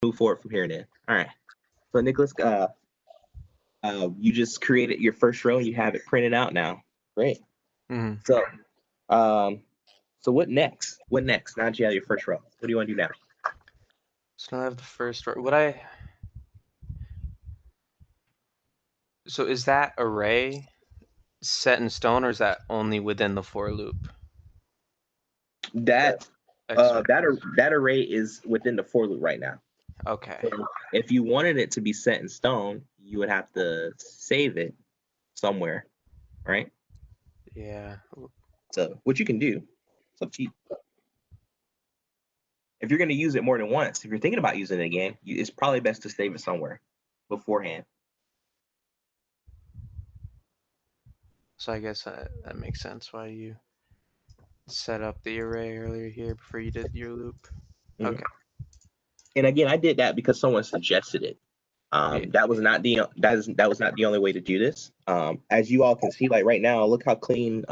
move forward from here then. All right. So Nicholas, you just created your first row and you have it printed out now. Great. Mm-hmm. So what next? What next? Now that you have your first row, what do you want to do now? So now I have the first row. So is that array set in stone, or is that only within the for loop? That array is within the for loop right now. Okay. So if you wanted it to be set in stone, you would have to save it somewhere, right? Yeah. So what you can do, it's up to you. If you're going to use it more than once, if you're thinking about using it again, it's probably best to save it somewhere beforehand. So I guess that makes sense why you set up the array earlier here before you did your loop. Mm-hmm. Okay. And again, I did that because someone suggested it. Yeah. That was not the only way to do this. As you all can see, like right now, look how clean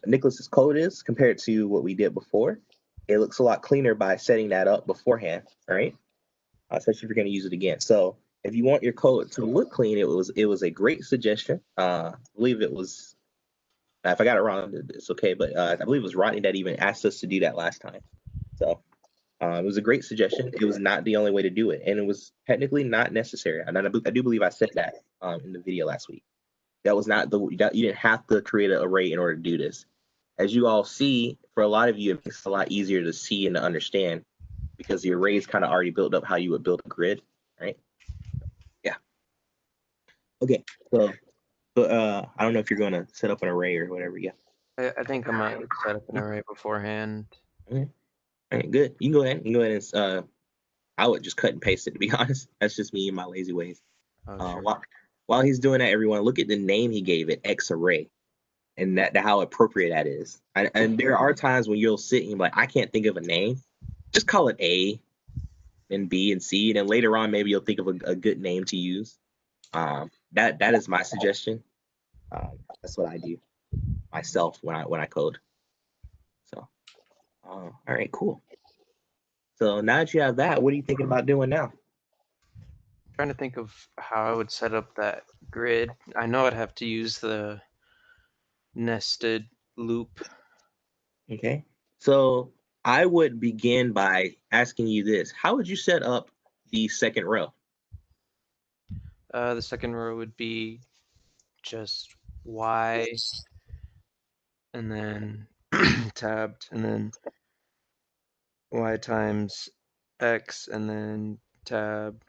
Nicholas's code is compared to what we did before. It looks a lot cleaner by setting that up beforehand, right? Especially if you're going to use it again. So if you want your code to look clean, it was a great suggestion. I believe it was. If I got it wrong, it's okay. But I believe it was Rodney that even asked us to do that last time. So it was a great suggestion. It was not the only way to do it, and it was technically not necessary. And I do believe I said that in the video last week. That was not you didn't have to create an array in order to do this. As you all see, for a lot of you, it makes it a lot easier to see and to understand because the array is kind of already built up how you would build a grid, right? Yeah. Okay. So I don't know if you're going to set up an array or whatever. Yeah. I think I might set up an array beforehand. Okay. All right. Good. You can go ahead. And I would just cut and paste it, to be honest. That's just me and my lazy ways. Sure. While he's doing that, everyone, look at the name he gave it, X array, and how appropriate that is. And there are times when you'll sit and you're like, I can't think of a name. Just call it A and B and C, and then later on maybe you'll think of a good name to use. That is my suggestion. That's what I do myself when I code. So, all right, cool. So now that you have that, what are you thinking about doing now? I'm trying to think of how I would set up that grid. I know I'd have to use the nested loop. Okay, so I would begin by asking you this: how would you set up the second row? The second row would be just Y, and then tabbed, and then Y times X, and then tab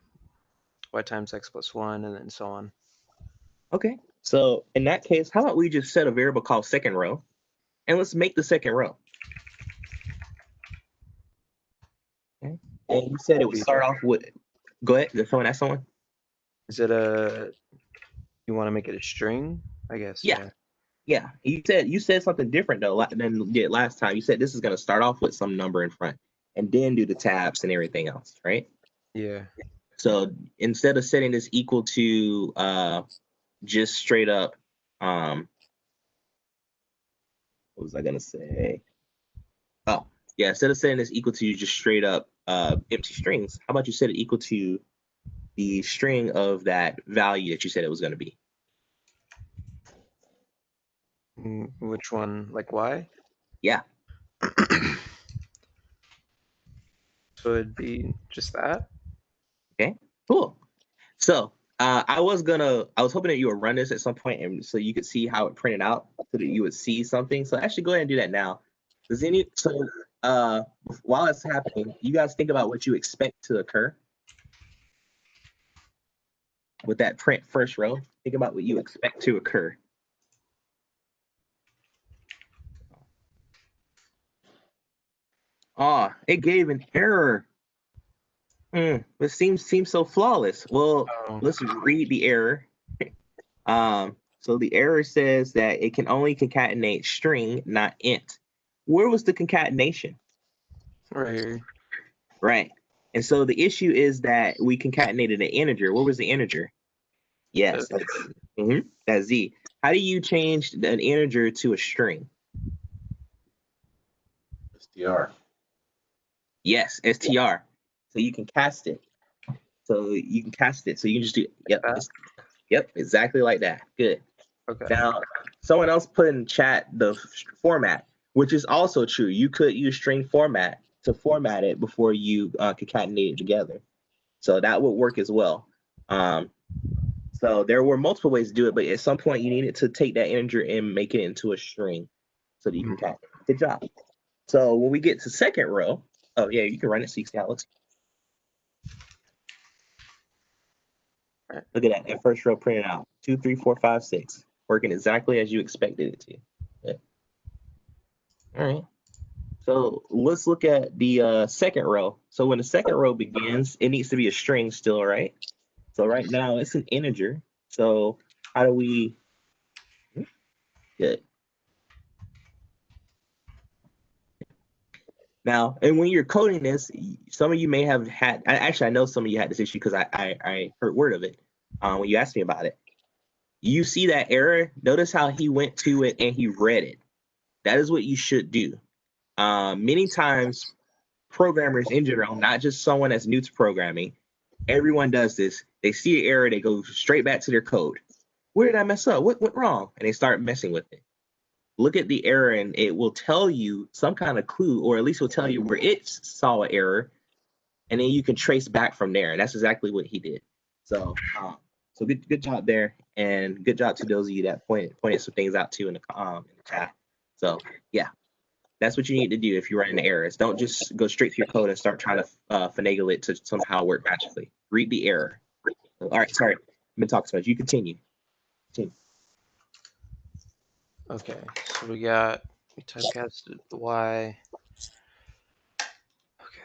Y times X plus 1, and then so on. Okay, so in that case, how about we just set a variable called second row, and let's make the second row. Okay, and you said it would start off with. Go ahead. Is someone ask someone? Is it you want to make it a string? I guess. Yeah. You said something different though than you did last time. You said this is going to start off with some number in front and then do the tabs and everything else, right? Yeah. So instead of setting this equal to just straight up, what was I going to say? Oh, yeah, instead of setting this equal to just straight up empty strings, how about you set it equal to the string of that value that you said it was going to be? Which one? Like Y? Yeah. So it'd be just that. Okay, cool. So I was hoping that you would run this at some point and so you could see how it printed out so that you would see something. So actually go ahead and do that now. While it's happening, you guys think about what you expect to occur with that print first row. Think about what you expect to occur. It gave an error. It seems so flawless. Well, let's read the error. So the error says that it can only concatenate string, not int. Where was the concatenation? Right here. Right. And so the issue is that we concatenated an integer. What was the integer? Yes, that's Z. How do you change an integer to a string? str. Yes, str. So you can cast it. So you can just do, yep, exactly like that. Good. Okay. Now, someone else put in chat the format, which is also true. You could use string format to format it before you concatenate it together. So that would work as well. So there were multiple ways to do it, but at some point you needed to take that integer and make it into a string so that you can concatenate. Good job. So when we get to second row, oh yeah, you can run it so you see how it looks. Look at that first row printed out. 2, 3, 4, 5, 6. Working exactly as you expected it to. Yeah. All right. So let's look at the second row. So when the second row begins, it needs to be a string still, right? So right now it's an integer. So how do we? Good. Now, and when you're coding this, some of you may have had. Actually, I know some of you had this issue because I heard word of it when you asked me about it. You see that error? Notice how he went to it and he read it. That is what you should do. Many times, programmers in general, not just someone that's new to programming, everyone does this. They see an error, they go straight back to their code. Where did I mess up? What went wrong? And they start messing with it. Look at the error and it will tell you some kind of clue, or at least will tell you where it saw an error, and then you can trace back from there. And that's exactly what he did. So good job there, and good job to those of you that pointed some things out too in the chat. So yeah, that's what you need to do if you're running errors. Don't just go straight to your code and start trying to finagle it to somehow work magically. Read the error. All right, sorry, I've been talking so much. You continue. Okay, so we typecasted the Y. Okay.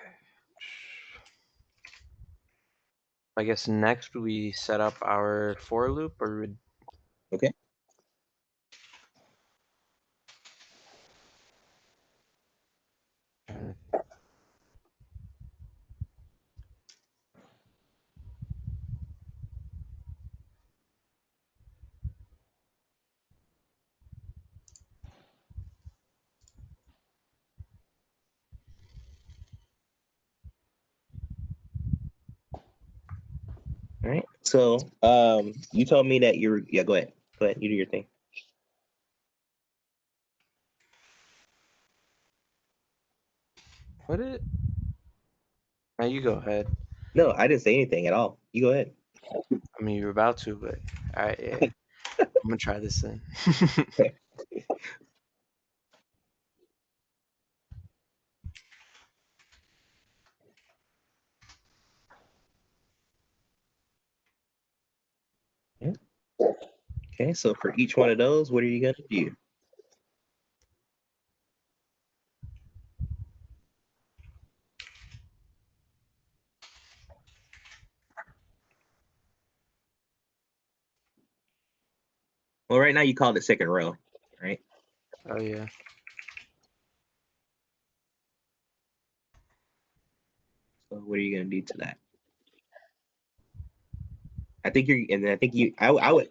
I guess next we set up our for loop, or would. Okay. All right. So you told me that you're go ahead. Go ahead. You do your thing. What it? Now you go ahead. No, I didn't say anything at all. You go ahead. I mean, you're about to, but all right, yeah. I'm gonna try this then. Yeah. Okay, so for each one of those, what are you gonna do? Well, right now you called it second row, right? Oh yeah. So what are you gonna do to that? I think I would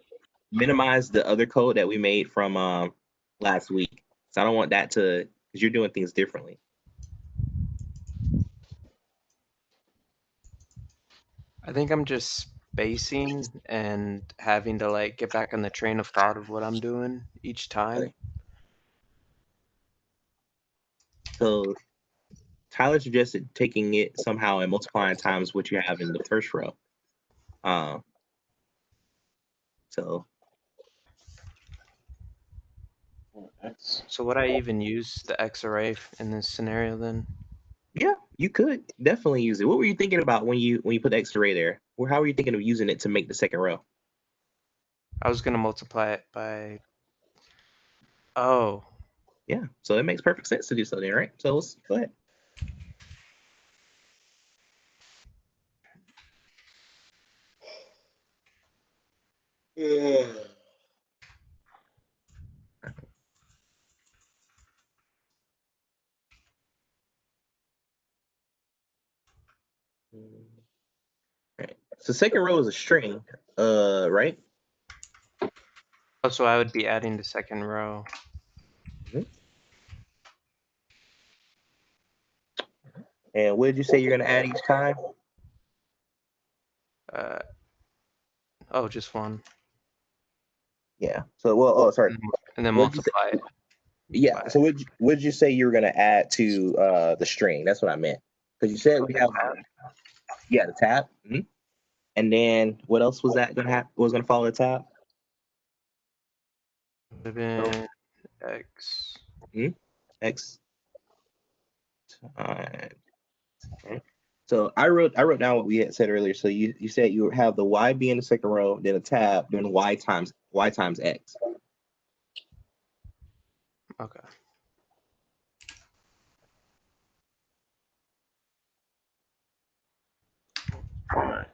minimize the other code that we made from last week. So I don't want that to, because you're doing things differently. I think I'm just spacing and having to like get back on the train of thought of what I'm doing each time. Okay. So Tyler suggested taking it somehow and multiplying times what you have in the first row. So So would I even use the X array in this scenario then? yeah, you could definitely use it. What were you thinking about when you put the X array there? Or how were you thinking of using it to make the second row? I was gonna multiply it by. Oh. Yeah, so it makes perfect sense to do so then, right? So let's go ahead. Yeah. Right. So second row is a string, right? Oh, so I would be adding the second row. Mm-hmm. And what did you say you're going to add each time? Oh, just one. Yeah. So, well, oh, sorry. And then What'd you say? multiply it. Yeah. So, what'd you say you were going to add to the string? That's what I meant. Because you said we have, the tab. Mm-hmm. And then what else was that going to happen? Was going to follow the tab? Would have been x. Mm-hmm. X times. Okay. So I wrote down what we had said earlier. So you said you have the y be in the second row, then a tab, then y times x. Okay. All right.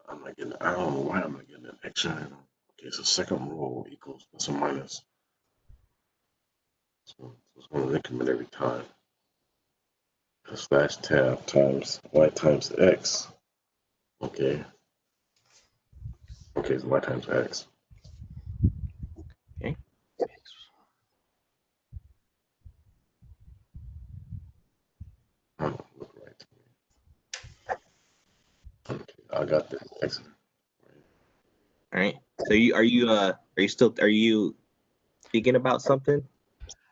I'm not getting. I don't know why I'm not getting an X shine. Okay, so second row equals plus or minus. So it's going to increment every time. Slash tab times y times x. Okay. Okay, so y times x. Okay. Oh, look right to me. Okay, I got the x. All right. So are you thinking about something?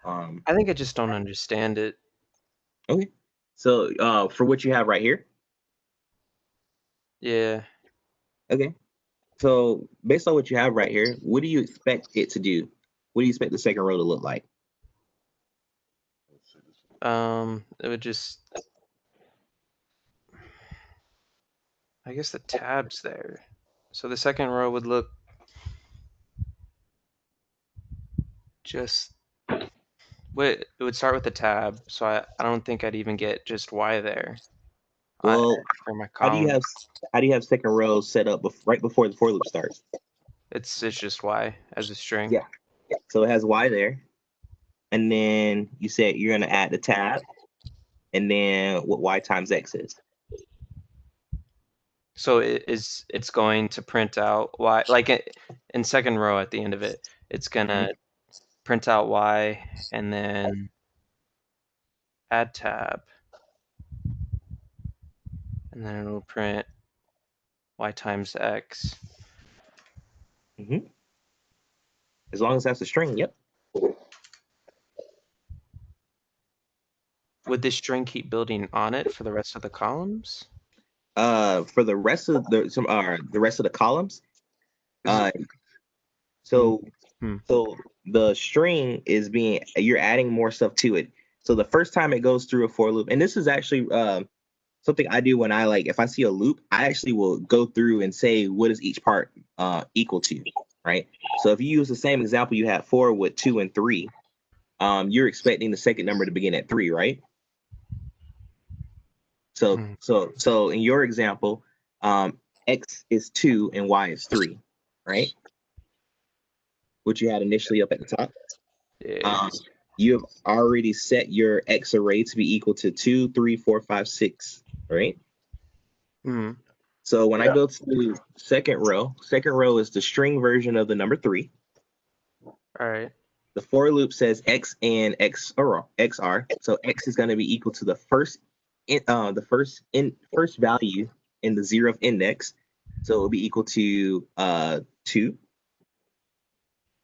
I think I just don't understand it. Okay. So for what you have right here. Yeah. Okay. So based on what you have right here, what do you expect it to do? What do you expect the second row to look like? It would just. I guess the tab's there. So the second row would look just. Wait, it would start with the tab, so I don't think I'd even get just y there. Well, For my how do you column. have second row set up right before the for loop starts? It's just y as a string. Yeah. So it has y there, and then you said you're gonna add the tab, and then what y times x is. So it's going to print out y, like in second row at the end of it, it's gonna print out y and then add tab, and then it'll print y times x. As long as that's a string, yep. Would this string keep building on it for the rest of the columns? For the rest of the rest of the columns, so the string is you're adding more stuff to it. So the first time it goes through a for loop, and this is actually something I do when if I see a loop, I actually will go through and say what is each part equal to, right? So if you use the same example you had 4 with 2 and 3, you're expecting the second number to begin at 3, right? So in your example, x is 2 and y is 3, right? Which you had initially up at the top. Yeah. You have already set your x array to be equal to 2, 3, 4, 5, 6, right? So when I go to second row is the string version of the number 3. All right. The for loop says x and xr. So x is going to be equal to the first value in the 0th index. So it will be equal to 2.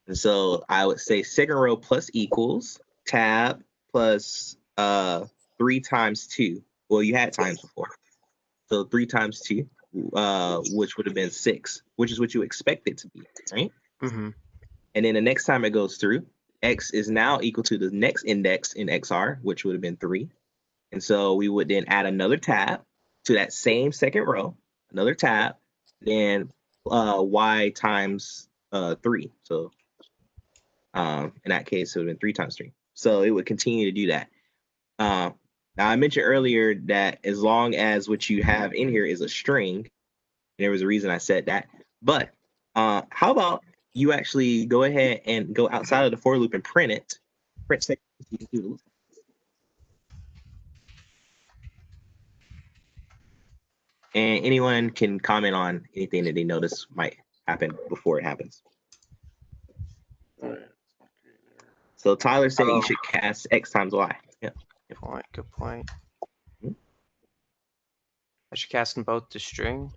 And so I would say second row plus equals tab plus 3 times 2. Well, you had times before. So 3 times 2, which would have been 6, which is what you expect it to be, right? And then the next time it goes through, x is now equal to the next index in xr, which would have been 3. And so we would then add another tab to that same second row, another tab, then y times 3. So in that case, it would have been 3 times 3. So it would continue to do that. Now, I mentioned earlier that as long as what you have in here is a string, there was a reason I said that. But how about you actually go ahead and go outside of the for loop and print it. Print second. And anyone can comment on anything that they notice might happen before it happens. All right. So Tyler said you should cast X times Y. Yeah. Good point. Good point. Hmm. I should cast them both to string.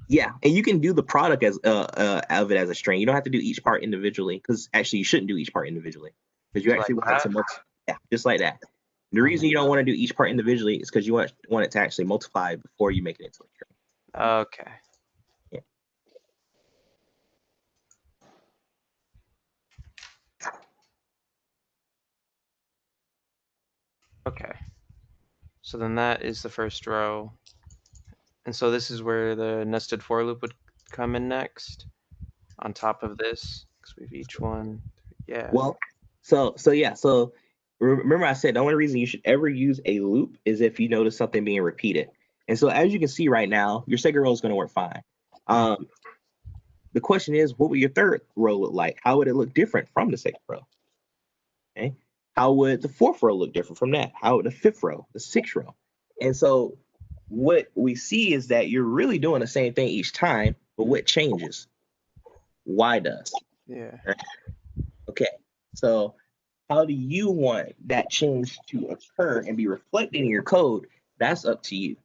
Yeah, and you can do the product as of it as a string. You don't have to do each part individually, because actually you shouldn't do each part individually, because you Like actually want that? it to yeah, just like that. The reason you don't want to do each part individually is because you want it to actually multiply before you make it into a string. Okay. Yeah. Okay. So then that is the first row. And so this is where the nested for loop would come in next on top of this, because we have each one. Yeah. Well, so remember I said the only reason you should ever use a loop is if you notice something being repeated. And so as you can see right now, your second row is going to work fine. The question is, what would your third row look like? How would it look different from the second row? Okay. How would the fourth row look different from that? How would the fifth row, the sixth row? And so what we see is that you're really doing the same thing each time, but what changes? Y does. Yeah. Right? Okay. So how do you want that change to occur and be reflected in your code? That's up to you.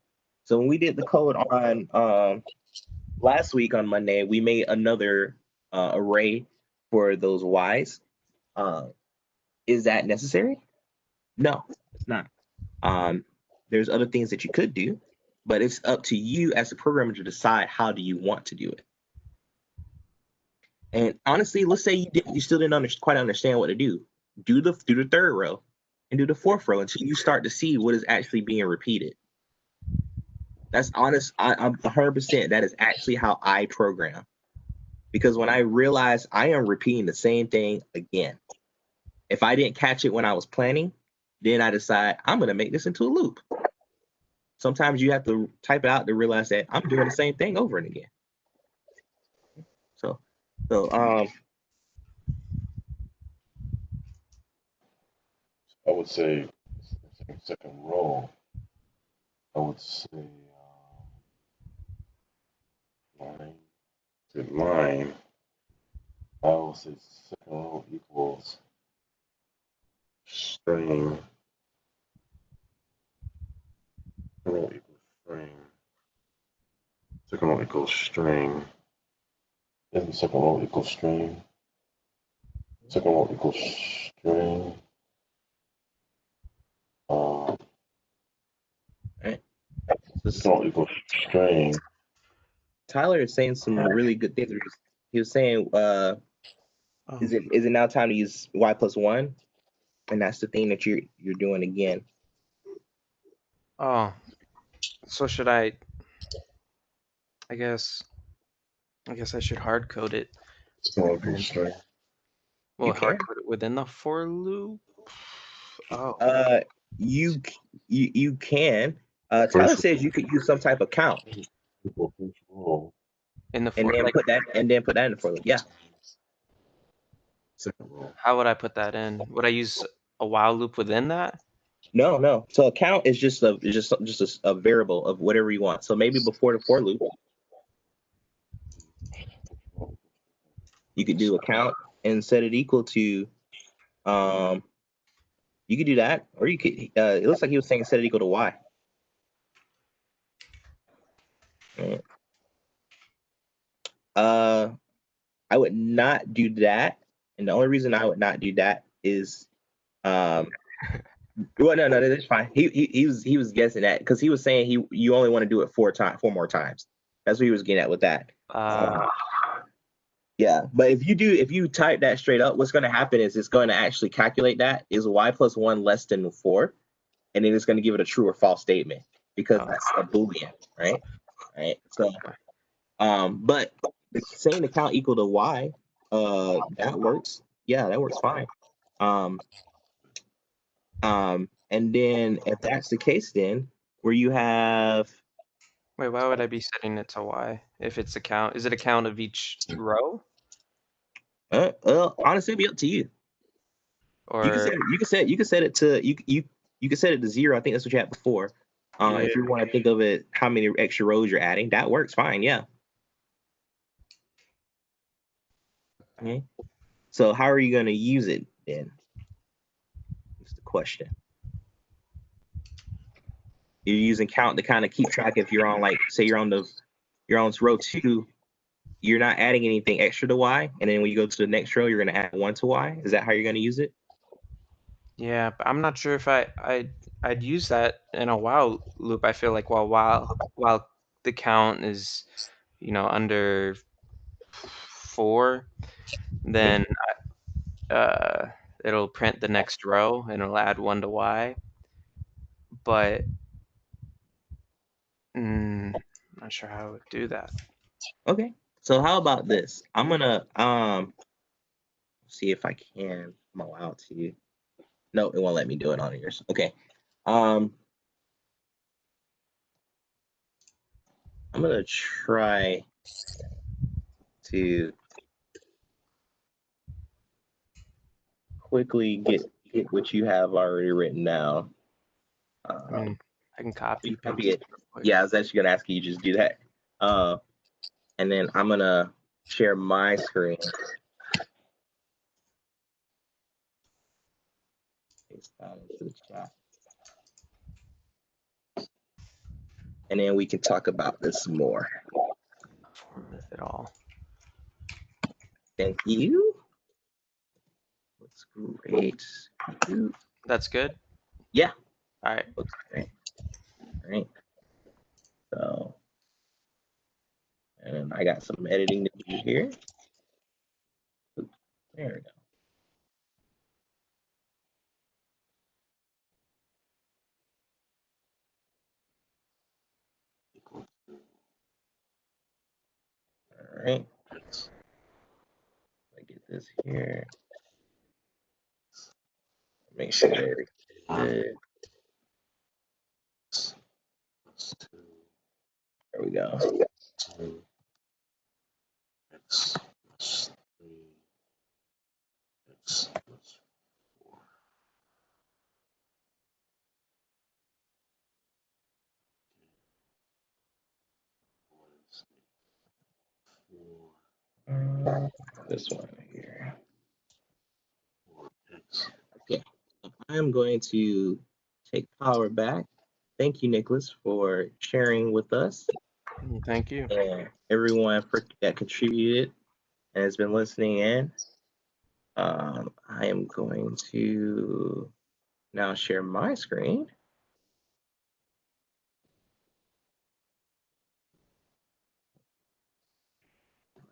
So when we did the code on last week on Monday, we made another array for those Ys. Is that necessary? No, it's not. There's other things that you could do, but it's up to you as a programmer to decide how do you want to do it. And honestly, let's say you still didn't quite understand what to do. Do the third row and do the fourth row until you start to see what is actually being repeated. That's honest. I'm 100%. That is actually how I program. Because when I realize I am repeating the same thing again, if I didn't catch it when I was planning, then I decide I'm going to make this into a loop. Sometimes you have to type it out to realize that I'm doing the same thing over and again. So I would say second row. I would say line. I would say second row equals string. Second row equals string. Second row equals string. Isn't second row equals string? Second row equals string. right. Second row equals string. Tyler is saying some really good things. He was saying, is it now time to use Y+1? And that's the thing that you're doing again. Oh, so should I guess I should hard code it. Second row equals string. Well, You hard can. code it within the for loop. Oh. You can. Tyler says you could use some type of count In the and for, then like, put that in the for loop. Yeah. Second row. how would I put that in? Would I use a while loop within that? No. So a count is just a variable of whatever you want. So maybe before the for loop, you could do a count and set it equal to, you could do that, or you could, it looks like he was saying set it equal to Y. Right. I would not do that. And the only reason I would not do that is, well, no, that's fine. He was guessing that because he was saying you only want to do it four more times. That's what he was getting at with that. Yeah, but if you type that straight up, what's going to happen is it's going to actually calculate that is Y+1 less than 4, and then it's going to give it a true or false statement because that's a Boolean, right? So, but saying the count equal to Y, that works. Yeah, that works fine. And then if that's the case, then where you have, Wait, why would I be setting it to Y if it's a count? Is it a count of each row? honestly, it'd be up to you. Or You can set it to you can set it to 0. I think that's what you had before. If you want to think of it, how many extra rows you're adding, that works fine. Yeah. Okay. So how are you going to use it then? question. You're using count to kind of keep track if you're on, like, say you're on row 2, you're not adding anything extra to y, and then when you go to the next row, you're going to add 1 to y. Is that how you're going to use it? Yeah, but I'm not sure if I'd use that in a while loop. I feel like while the count is, you know, under 4, then it'll print the next row and it'll add 1 to y. But not sure how I would do that. Okay. So how about this? I'm gonna see if I can allow to. No, it won't let me do it on yours. Okay. I'm gonna try to quickly get what you have already written down. I mean, I can copy Copy paste it. Yeah, I was actually gonna ask you to just do that. And then I'm gonna share my screen. Paste that into the chat. And then we can talk about this more. Format it all. Thank you. Looks great. That's good? Yeah. All right. Looks great. All right. So, and I got some editing to do here. Oops, there we go. All right. I get this here. Make sure everything's good. There we go. X plus 3, X plus 4. This one here. 4x. Okay. I'm going to take power back. Thank you, Nicholas, for sharing with us. Thank you. And everyone that contributed and has been listening in. I am going to now share my screen.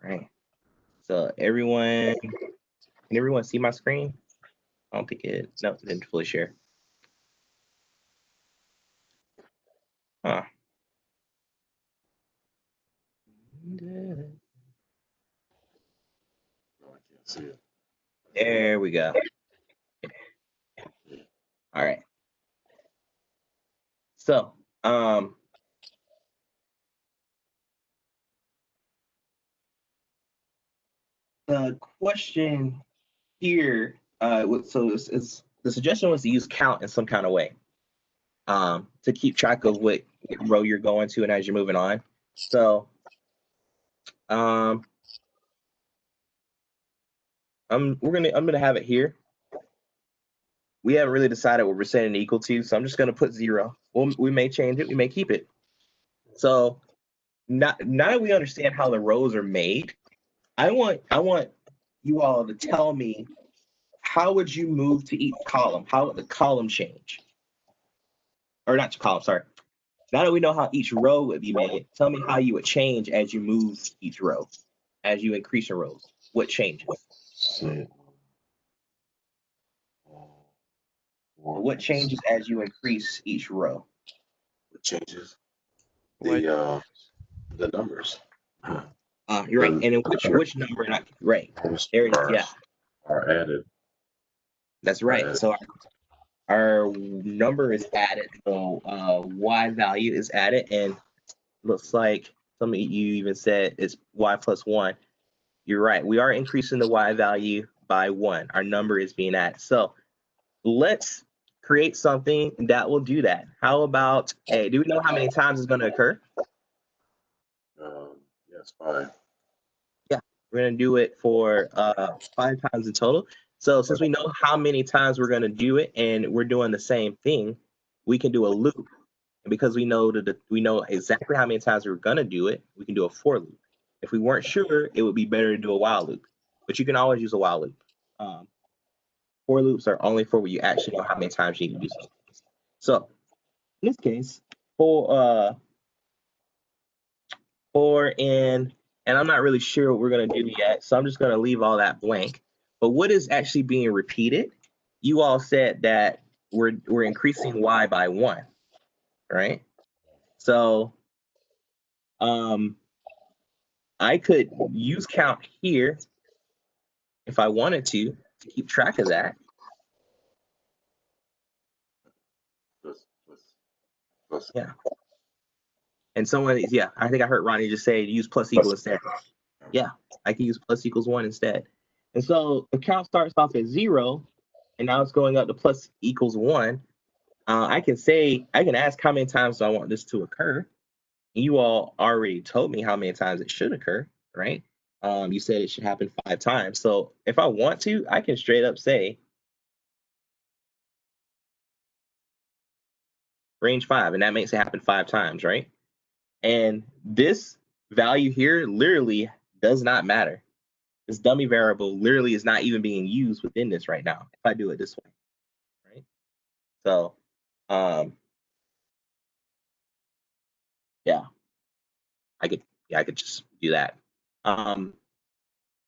All right. So everyone, can everyone see my screen? I don't think it, no, it didn't fully share. Huh. No, I can't see it. There we go. All right. So, the question here, so it's the suggestion was to use count in some kind of way, to keep track of what row you're going to and as you're moving on. So, I'm gonna have it here. We haven't really decided what we're setting it equal to, so I'm just gonna put 0. We may change it, we may keep it. So now that we understand how the rows are made, I want you all to tell me, how would you move to each column? How would the column change? Or not column, sorry. Now that we know how each row would be made, tell me how you would change as you move each row, as you increase your rows. What changes? Say, What changes as you increase each row? What changes? What? The numbers. You're right. And then which number? Not right. There it is. Yeah. Are added. That's right. So our number is added. So y value is added, and looks like some of you even said it's y plus 1. You're right. We are increasing the y value by 1. Our number is being added. So let's create something that will do that. How about, hey, do we know how many times it's going to occur? Yes, 5. Yeah, we're going to do it for 5 times in total. So since we know how many times we're going to do it and we're doing the same thing, we can do a loop. And because we know we know exactly how many times we're going to do it, we can do a for loop. If we weren't sure, it would be better to do a while loop. But you can always use a while loop. For loops are only for when you actually know how many times you need to do something. So in this case, for and I'm not really sure what we're going to do yet, so I'm just going to leave all that blank. But what is actually being repeated? You all said that we're increasing y by 1, right? So I could use count here if I wanted to keep track of that. Yeah. And someone, yeah, I think I heard Ronnie just say use plus equal instead. Yeah, I can use plus equals 1 instead. And so the count starts off at 0, and now it's going up to plus equals 1. I can ask how many times do I want this to occur. You all already told me how many times it should occur, right? You said it should happen 5 times. So if I want to, I can straight up say range 5, and that makes it happen 5 times, right? And this value here literally does not matter. This dummy variable literally is not even being used within this right now if I do it this way, right? So, yeah, I could just do that.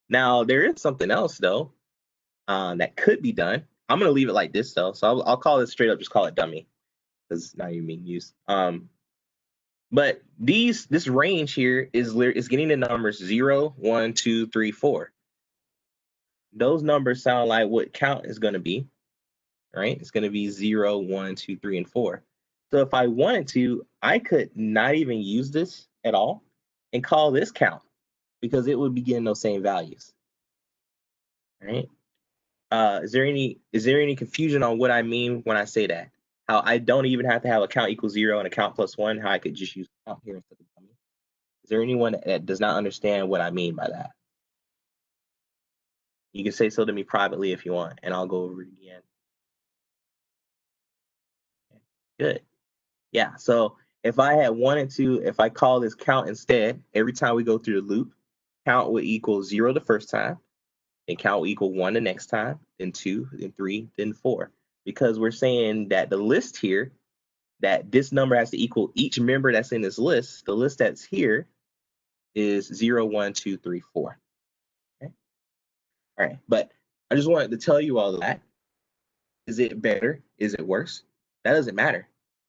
Now there is something else though that could be done. I'm gonna leave it like this though, so I'll call it straight up, just call it dummy, because it's not even being used. But this range here is getting the numbers 0, 1, 2, 3, 4. Those numbers sound like what count is going to be, right? It's going to be 0, 1, 2, 3, and 4. So if I wanted to, I could not even use this at all and call this count, because it would be getting those same values, right? Is there any confusion on what I mean when I say that? How I don't even have to have a count equals 0 and a count plus 1, how I could just use count here instead of dummy? Is there anyone that does not understand what I mean by that? You can say so to me privately if you want, and I'll go over it again. Okay, good. Yeah, so if I had wanted to, if I call this count instead, every time we go through the loop, count would equal 0 the first time, and count will equal 1 the next time, then 2, then 3, then 4. Because we're saying that the list here, that this number has to equal each member that's in this list. The list that's here is 0, 1, 2, 3, 4. Okay. All right, but I just wanted to tell you all that. Is it better? Is it worse? That doesn't matter.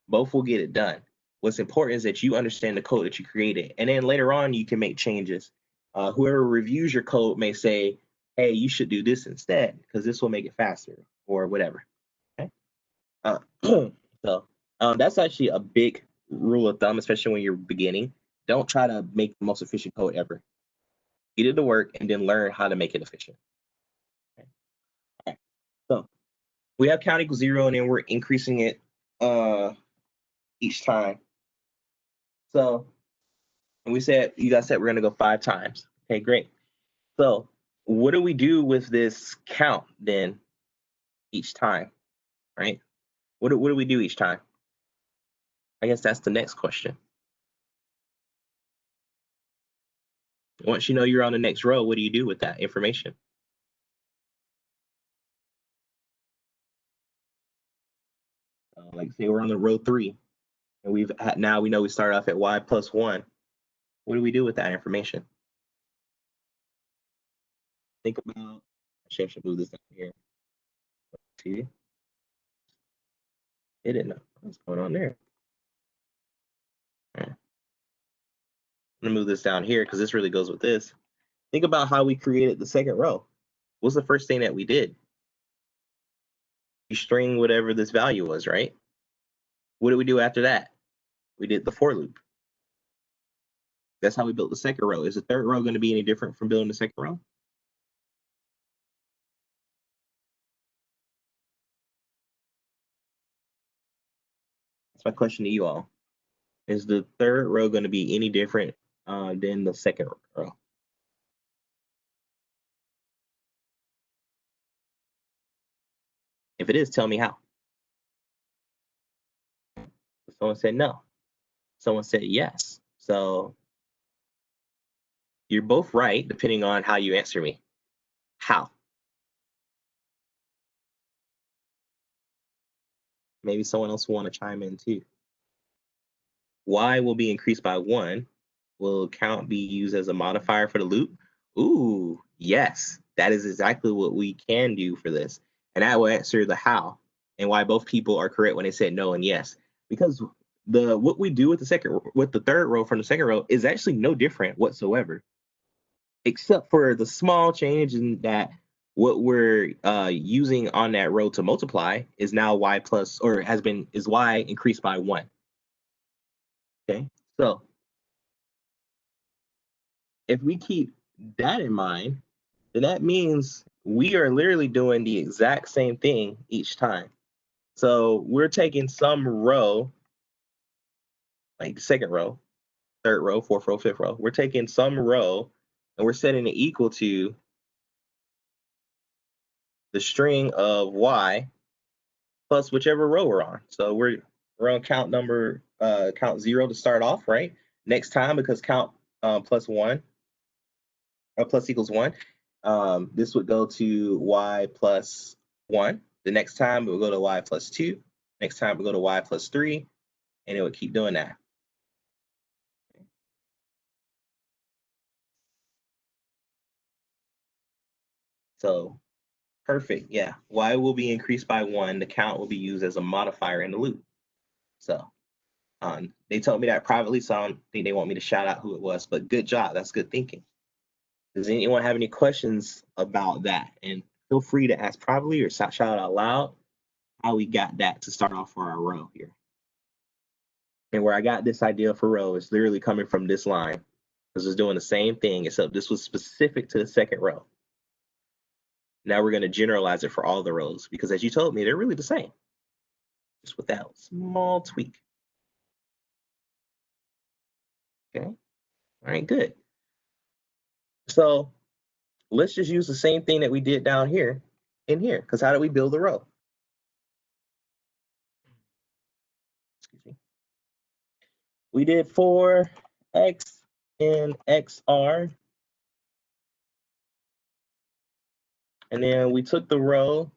Both will get it done. What's important is that you understand the code that you created, and then later on you can make changes. Whoever reviews your code may say, hey, you should do this instead because this will make it faster or whatever. Okay. So that's actually a big rule of thumb, especially when you're beginning. Don't try to make the most efficient code ever. Get it to work and then learn how to make it efficient. Okay. All right. So we have count equals 0, and then we're increasing it each time. So, and you guys said we're gonna go 5 times. Okay, great. So what do we do with this count then each time, right? What do we do each time? I guess that's the next question. Once you know you're on the next row, what do you do with that information? Like say we're on the row 3, and now we know we start off at y plus 1. What do we do with that information? Think about, actually I should move this down here. See? It didn't know what's going on there. All right. I'm gonna move this down here because this really goes with this. Think about how we created the second row. What's the first thing that we did? You string whatever this value was, right? What did we do after that? We did the for loop. That's how we built the second row. Is the third row going to be any different from building the second row? That's my question to you all. Is the third row going to be any different than the second row? If it is, tell me how. Someone said no. Someone said yes. So you're both right, depending on how you answer me. How? Maybe someone else will want to chime in too. Y will be increased by 1. Will count be used as a modifier for the loop? Ooh, yes. That is exactly what we can do for this. And that will answer the how and why both people are correct when they said no and yes. Because what we do with the third row from the second row is actually no different whatsoever, except for the small change in that what we're using on that row to multiply is now y plus, or is y increased by 1. Okay, so if we keep that in mind, then that means we are literally doing the exact same thing each time. So we're taking some row, like the second row, third row, fourth row, fifth row. We're taking some row and we're setting it equal to the string of y plus whichever row we're on. So we're on count 0 to start off, right? Next time, because count plus equals 1, this would go to y plus 1. The next time it will go to y plus 2. Next time it will go to y plus 3, and it would keep doing that. So perfect, yeah. Y will be increased by 1. The count will be used as a modifier in the loop. So they told me that privately, so I don't think they want me to shout out who it was, but good job. That's good thinking. Does anyone have any questions about that? And feel free to ask privately or shout out loud how we got that to start off for our row here. And where I got this idea for row is literally coming from this line, because it's doing the same thing, except this was specific to the second row. Now we're going to generalize it for all the rows, because as you told me, they're really the same, just with that small tweak. Okay, all right, good. So let's just use the same thing that we did down here in here, because how do we build a row? Excuse me. We did for x and xr, and then we took the row,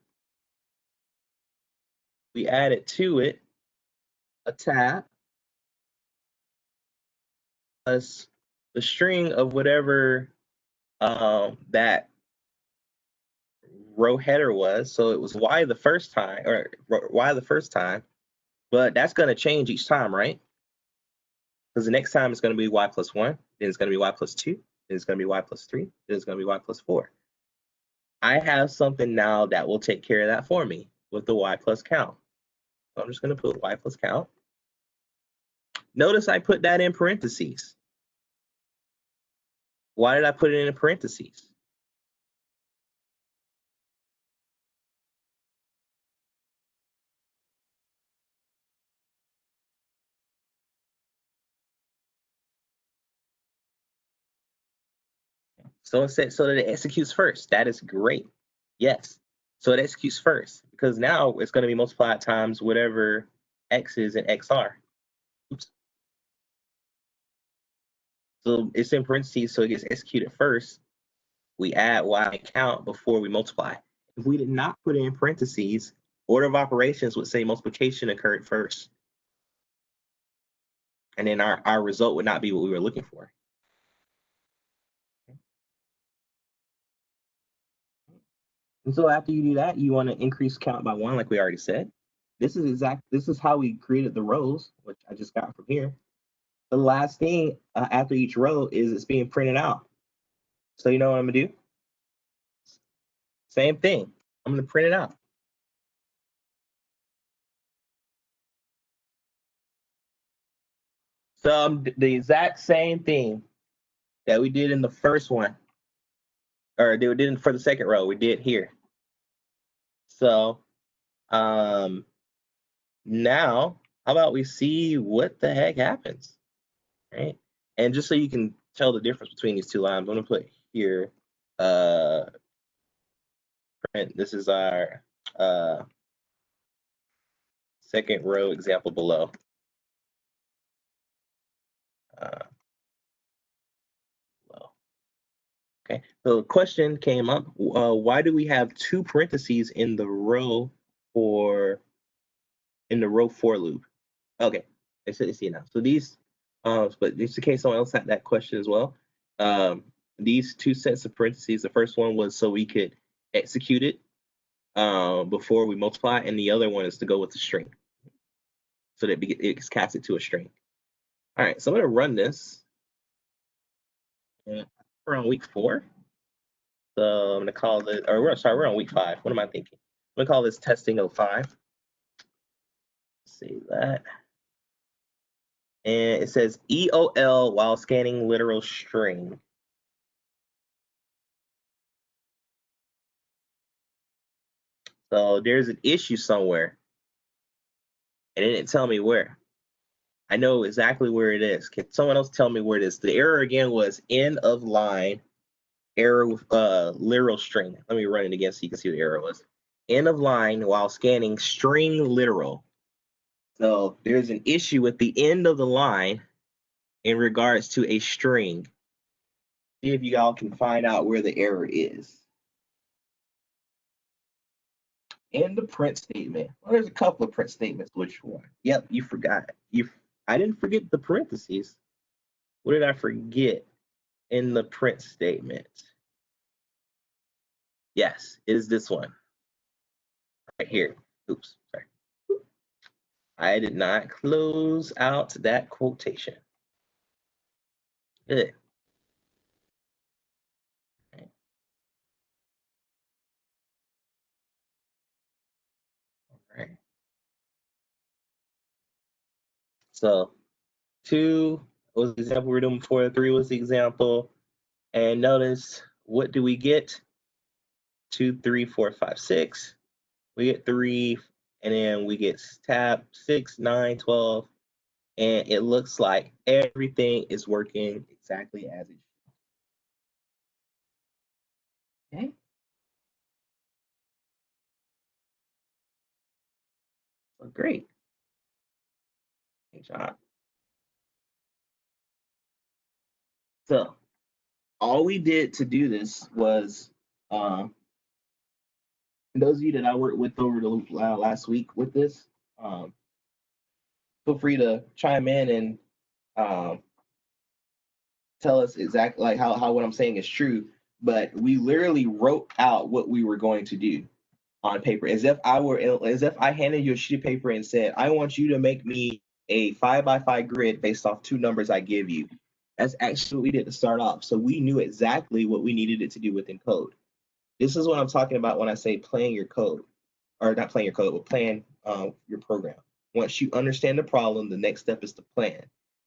we added to it a tab plus the string of whatever that row header was. So it was y the first time, or y the first time, but that's going to change each time, right? Because the next time it's going to be y plus 1, then it's going to be y plus 2, then it's going to be y plus 3, then it's going to be y plus 4. I have something now that will take care of that for me with the y plus count. So I'm just going to put y plus count. Notice I put that in parentheses. Why did I put it in parentheses? So it said so that it executes first. That is great. Yes. So it executes first, because now it's going to be multiplied times whatever x is in xr. Oops. So it's in parentheses, so it gets executed first. We add y count before we multiply. If we did not put it in parentheses, order of operations would say multiplication occurred first. And then our result would not be what we were looking for. And so after you do that, you want to increase count by 1, like we already said. This is how we created the rows, which I just got from here. The last thing after each row is it's being printed out. So you know what I'm gonna do? Same thing. I'm gonna print it out. So the exact same thing that we did in the first one, or they did for the second row, we did here. So now how about we see what the heck happens, right? And just so you can tell the difference between these two lines, I'm gonna put here print. This is our second row example below. Okay, so the question came up, why do we have 2 parentheses in the row for loop? Okay, I see it now. So these, but just in case someone else had that question as well, these 2 sets of parentheses, the first one was so we could execute it before we multiply, and the other one is to go with the string, so that it gets casted to a string. All right, so I'm gonna run this. We're on week 4. So I'm gonna call it, or we're on week 5. What am I thinking? I'm gonna call this testing 05. Save that. And it says EOL while scanning literal string. So there's an issue somewhere. And it didn't tell me where. I know exactly where it is. Can someone else tell me where it is? The error again was end of line error with literal string. Let me run it again so you can see what the error was. End of line while scanning string literal. So there's an issue with the end of the line in regards to a string. See if you all can find out where the error is. In the print statement. Well, there's a couple of print statements. Which one? Yep, you forgot. I didn't forget the parentheses. What did I forget in the print statement? Yes, it is this one. Right here. Oops, sorry. I did not close out that quotation. Good. Okay. All right. So 2 was the example we were doing before. 3 was the example. And notice, what do we get? 2, 3, 4, 5, 6. We get 3, and then we get tab 6, 9, 12, and it looks like everything is working exactly as it should. Okay. Well, great. Good job. So all we did to do this was, those of you that I worked with over the last week with this, feel free to chime in and tell us exactly like how what I'm saying is true. But we literally wrote out what we were going to do on paper, as if I handed you a sheet of paper and said, I want you to make me a 5x5 grid based off 2 numbers I give you. That's actually what we did to start off. So we knew exactly what we needed it to do within code. This is what I'm talking about when I say playing your code, or not playing your code, but playing your program. Once you understand the problem, the next step is to plan.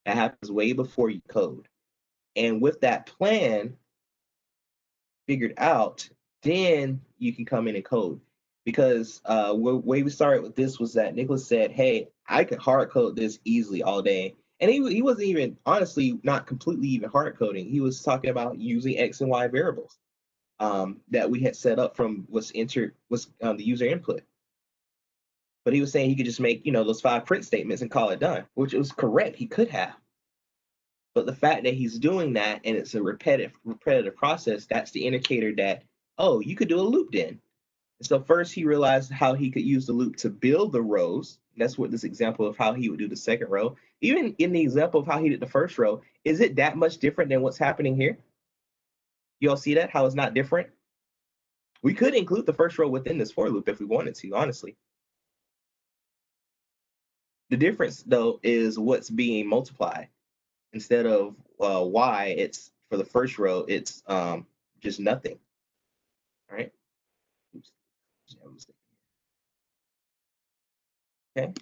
That happens way before you code. And with that plan figured out, then you can come in and code. Because the way we started with this was that Nicholas said, hey, I could hard code this easily all day. And he wasn't even, honestly, not completely even hard coding. He was talking about using X and Y variables that we had set up from the user input. But he was saying he could just make, those 5 print statements and call it done, which was correct. He could have. But the fact that he's doing that and it's a repetitive process, that's the indicator that, oh, you could do a loop then. So first he realized how he could use the loop to build the rows. That's what this example of how he would do the second row. Even in the example of how he did the first row, is it that much different than what's happening here? You all see that, how it's not different? We could include the first row within this for loop if we wanted to, honestly. The difference though is what's being multiplied. Instead of y, it's for the first row, it's just nothing. All right. Oops. Okay.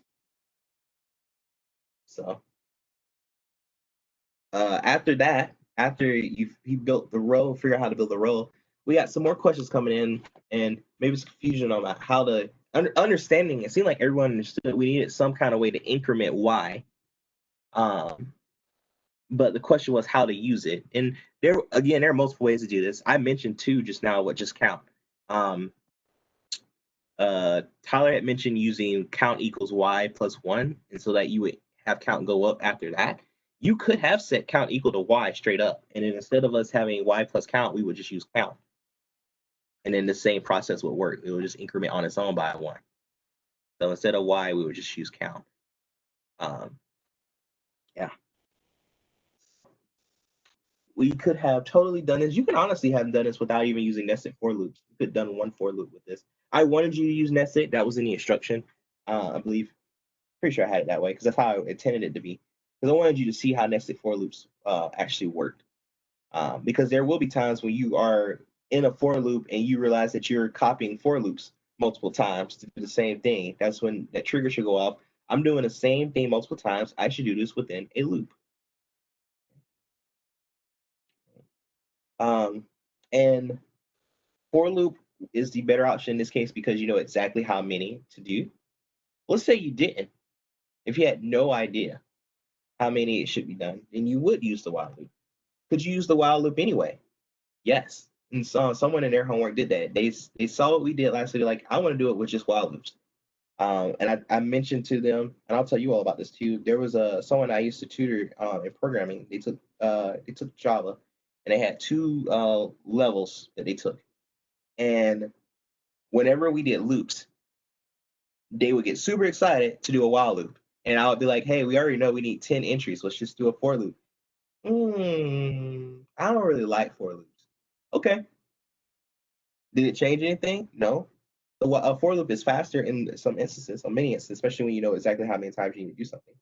So after that, after he built the row, figure out how to build the row, we got some more questions coming in, and maybe some confusion on how to understanding. It seemed like everyone understood we needed some kind of way to increment y. But the question was how to use it. And there are multiple ways to do this. I mentioned 2 just now, what just count. Tyler had mentioned using count equals y plus 1, and so that you would have count go up after that. You could have set count equal to y straight up, and then instead of us having y plus count, we would just use count. And then the same process would work. It would just increment on its own by 1. So instead of y, we would just use count. Yeah. We could have totally done this. You can honestly have done this without even using nested for loops. You could have done one for loop with this. I wanted you to use nested. That was in the instruction, I believe. Pretty sure I had it that way because that's how I intended it to be. Because I wanted you to see how nested for loops actually worked. Because there will be times when you are in a for loop and you realize that you're copying for loops multiple times to do the same thing. That's when that trigger should go off. I'm doing the same thing multiple times. I should do this within a loop. And for loop is the better option in this case because you know exactly how many to do. Let's say you didn't. If you had no idea how many it should be done, then you would use the while loop. Could you use the while loop anyway? Yes. And so someone in their homework did that. They saw what we did last week. Like, I want to do it with just while loops. And I mentioned to them, and I'll tell you all about this too. There was someone I used to tutor in programming. They took Java, and they had 2 levels that they took. And whenever we did loops, they would get super excited to do a while loop. And I would be like, hey, we already know we need 10 entries. Let's just do a for loop. I don't really like for loops. Okay. Did it change anything? No. A for loop is faster in some instances, on many instances, especially when you know exactly how many times you need to do something.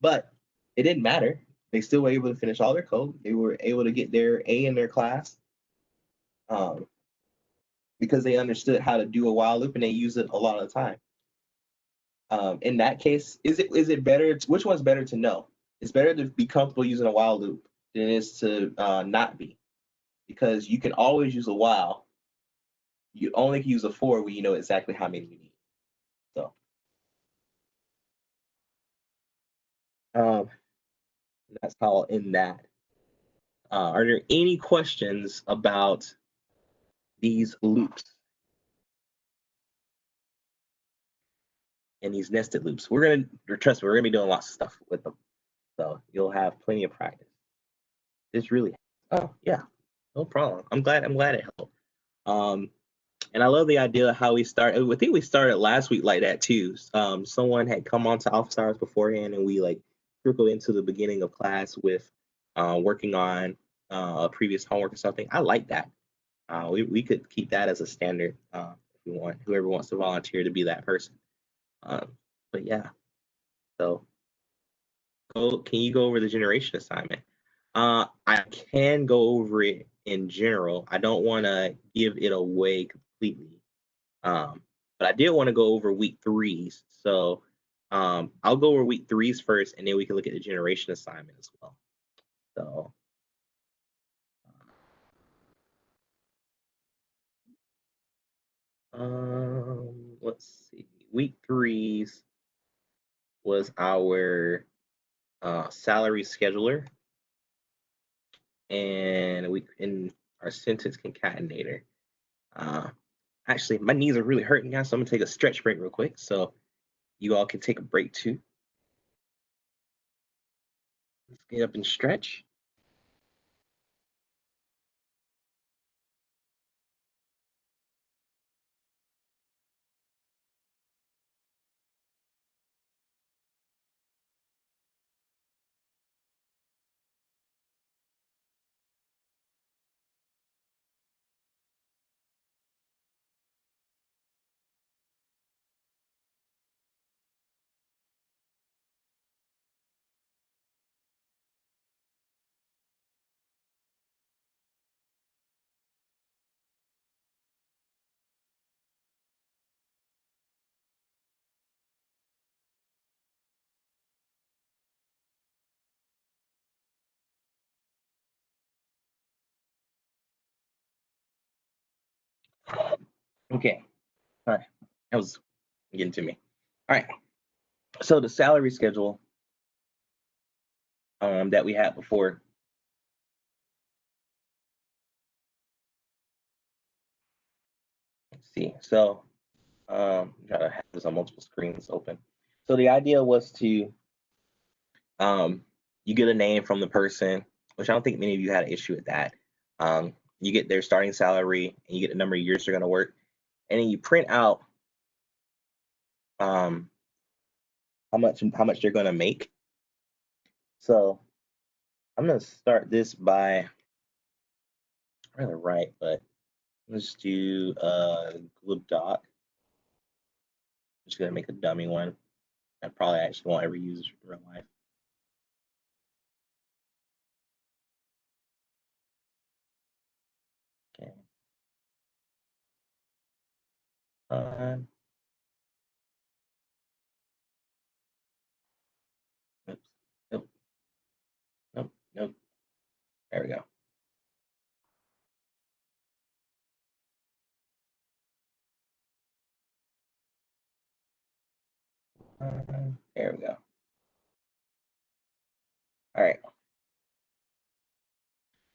But it didn't matter. They still were able to finish all their code. They were able to get their A in their class because they understood how to do a while loop and they use it a lot of the time. In that case, is it better? Which one's better to know? It's better to be comfortable using a while loop than it is to not be, because you can always use a while. You only can use a for when you know exactly how many you need. So, that's how I'll end that. Are there any questions about these loops and these nested loops? Trust me, we're gonna be doing lots of stuff with them, so you'll have plenty of practice. This really, oh yeah, no problem. I'm glad it helped. And I love the idea of how we started. I think we started last week like that too. Someone had come on to Office Hours beforehand, and we like trickled into the beginning of class with working on a previous homework or something. I like that. We could keep that as a standard if we want. Whoever wants to volunteer to be that person. But yeah, so can you go over the generation assignment? I can go over it in general. I don't want to give it away completely. But I did want to go over week 3s. So I'll go over week 3s first, and then we can look at the generation assignment as well. So let's see. Week 3s was our salary scheduler, and in our sentence concatenator. Actually, my knees are really hurting now, so I'm gonna take a stretch break real quick, so you all can take a break too. Let's get up and stretch. Okay. All right. That was getting to me. All right. So the salary schedule that we had before. Let's see. So try to have this on multiple screens open. So the idea was to you get a name from the person, which I don't think many of you had an issue with that. You get their starting salary and you get the number of years they're going to work, and then you print out how much they're going to make. So I'm going to start this by rather right, but let's do glib doc. I'm just going to make a dummy one. I probably actually won't ever use in real life. Okay. Oops. Nope. Nope. Nope. There we go. There we go. All right.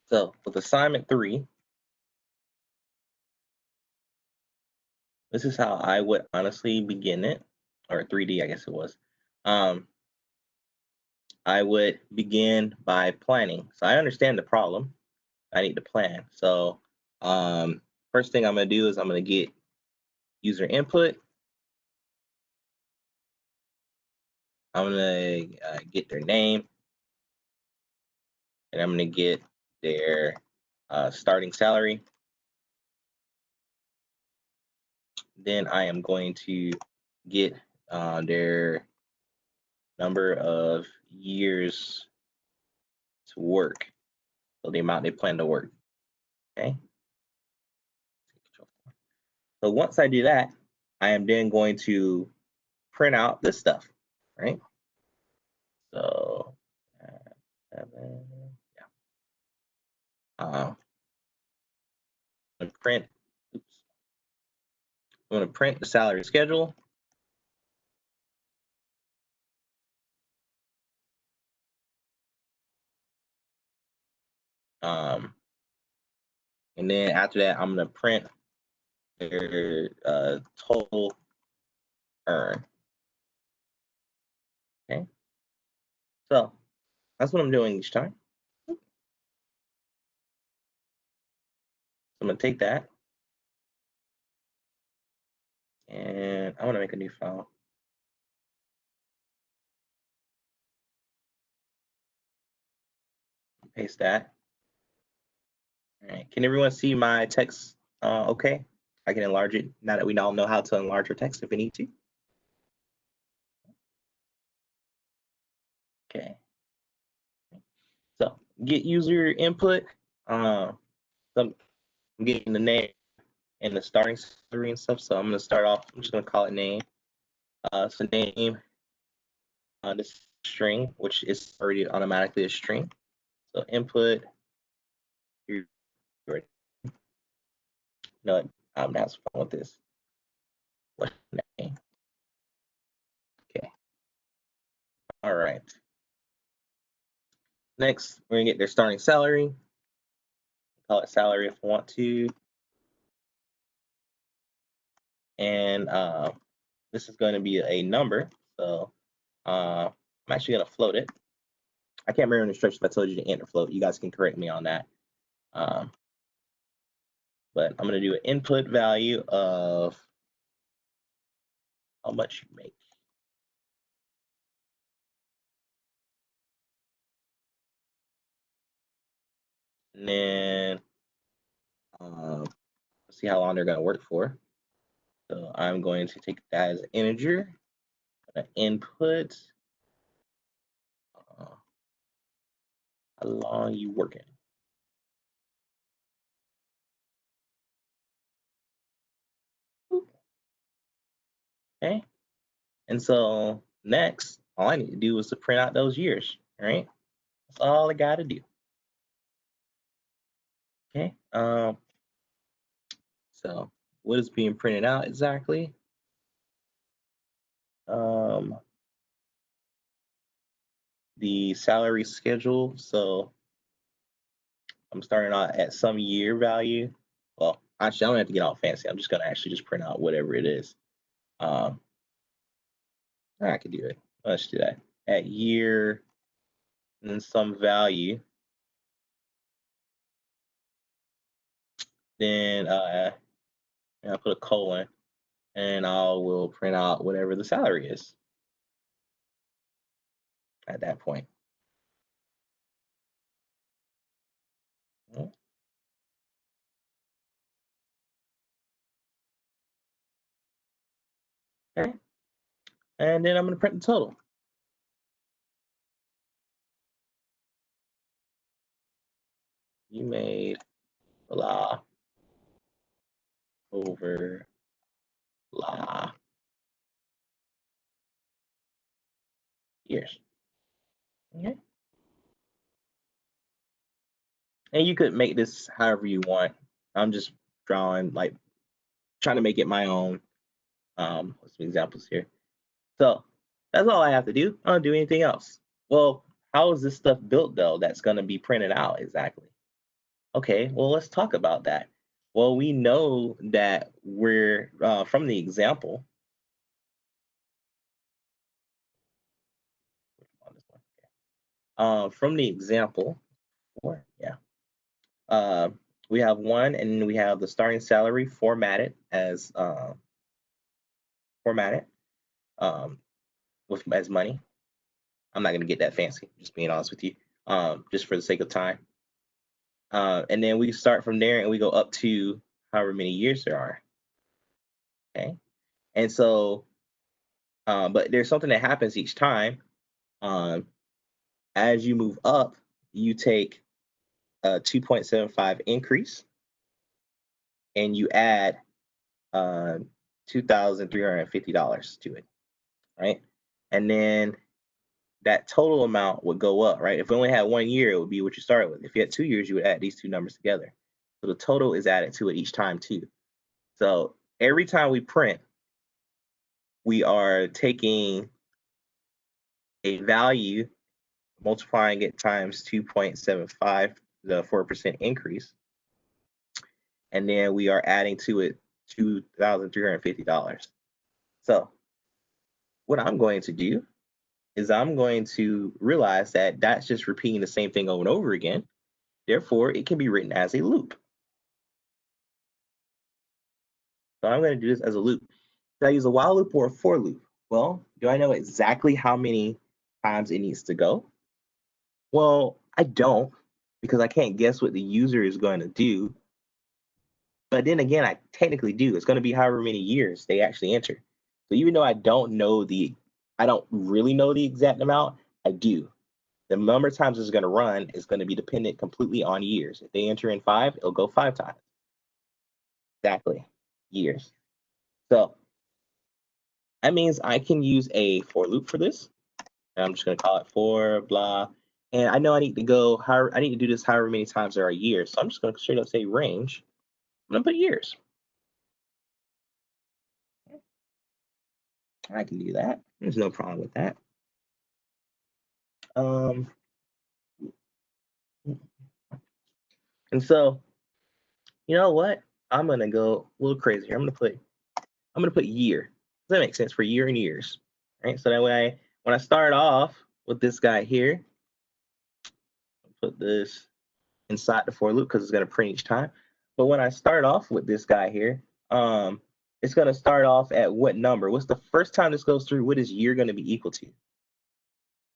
So with assignment 3, this is how I would honestly begin it, or 3D, I guess it was. I would begin by planning. So I understand the problem. I need to plan. So first thing I'm going to do is I'm going to get user input. I'm going to get their name, and I'm going to get their starting salary. Then I am going to get their number of years to work, so the amount they plan to work. Okay. So once I do that, I am then going to print out this stuff, right? So, yeah. I'm gonna print. Oops. I'm gonna print the salary schedule. And then after that, I'm gonna print their total earn. Okay. So that's what I'm doing each time. So I'm gonna take that, and I want to make a new file. Paste that. All right. Can everyone see my text? Okay. I can enlarge it now that we all know how to enlarge our text if we need to. Okay. So get user input. So I'm getting the name and the starting salary and stuff. So I'm gonna start off. I'm just gonna call it name. So name. This string, which is already automatically a string. So input. You're ready. No, I'm not fun with this. What's name? Okay. All right. Next, we're gonna get their starting salary. Call it salary if I want to. And this is going to be a number. So I'm actually going to float it. I can't remember in instructions if I told you to enter float. You guys can correct me on that. But I'm going to do an input value of how much you make. And then let's see how long they're going to work for. So I'm going to take that as an integer, an input. How long you working? Okay. And so next, all I need to do is to print out those years, right? That's all I got to do. Okay. So what is being printed out exactly? The salary schedule. So I'm starting out at some year value. Well, actually, I don't have to get all fancy. I'm just gonna actually just print out whatever it is. I can do it. Let's do that. At year and then some value. Then I'll put a colon, and I will print out whatever the salary is at that point. Okay. And then I'm going to print the total. You made blah over blah years. Okay. And you could make this however you want. I'm just drawing, like, trying to make it my own. What's some examples here? So that's all I have to do. I don't do anything else. Well, how is this stuff built though? That's going to be printed out exactly. Okay, well, let's talk about that. Well, we know that we're from the example. From the example, we have one, and we have the starting salary formatted as as money. I'm not going to get that fancy, just being honest with you, just for the sake of time. And then we start from there, and we go up to however many years there are. Okay, and so, but there's something that happens each time. As you move up, you take a 2.75 increase, and you add $2,350 to it, right? And then that total amount would go up, right? If we only had 1 year, it would be what you started with. If you had 2 years, you would add these two numbers together. So the total is added to it each time too. So every time we print, we are taking a value, multiplying it times 2.75, the 4% increase, and then we are adding to it $2,350. So what I'm going to do is I'm going to realize that that's just repeating the same thing over and over again. Therefore, it can be written as a loop. So I'm going to do this as a loop. Should I use a while loop or a for loop? Well, do I know exactly how many times it needs to go? Well, I don't, because I can't guess what the user is going to do. But then again, I technically do. It's going to be however many years they actually enter. So even though I don't really know the exact amount, I do. The number of times it's going to run is going to be dependent completely on years. If they enter in 5, it'll go 5 times. Exactly, years. So that means I can use a for loop for this. And I'm just going to call it for blah. And I know I need to do this however many times there are years. So I'm just going to straight up say range. I'm going to put years. I can do that. There's no problem with that. And so, you know what? I'm gonna go a little crazy here. I'm gonna put year. Does that make sense? For year and years, right? So that way, when I start off with this guy here, I'll put this inside the for loop because it's gonna print each time. But when I start off with this guy here, it's gonna start off at what number? What's the first time this goes through? What is year gonna be equal to?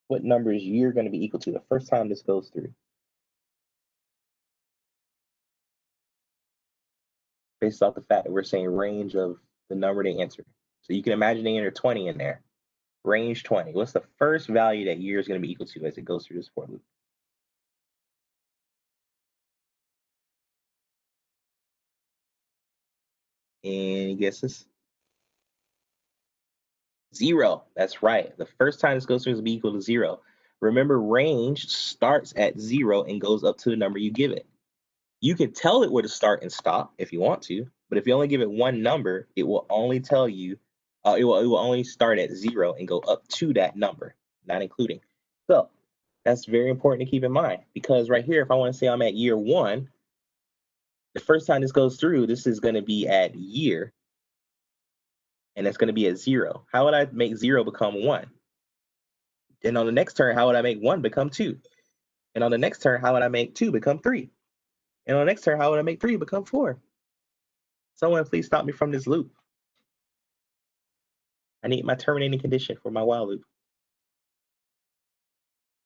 What number is year gonna be equal to the first time this goes through? Based off the fact that we're saying range of the number they enter. So you can imagine they enter 20 in there. Range 20. What's the first value that year is going to be equal to as it goes through this for loop? Any guesses? 0. That's right. The first time this goes through is going to be equal to 0. Remember, range starts at 0 and goes up to the number you give it. You can tell it where to start and stop if you want to, but if you only give it one number, it will only tell you, it will only start at 0 and go up to that number, not including. So that's very important to keep in mind, because right here, if I want to say I'm at year 1, the first time this goes through, this is going to be at year, and it's going to be at 0. How would I make 0 become 1? And on the next turn, how would I make 1 become 2? And on the next turn, how would I make 2 become 3? And on the next turn, how would I make 3 become 4? Someone please stop me from this loop. I need my terminating condition for my while loop.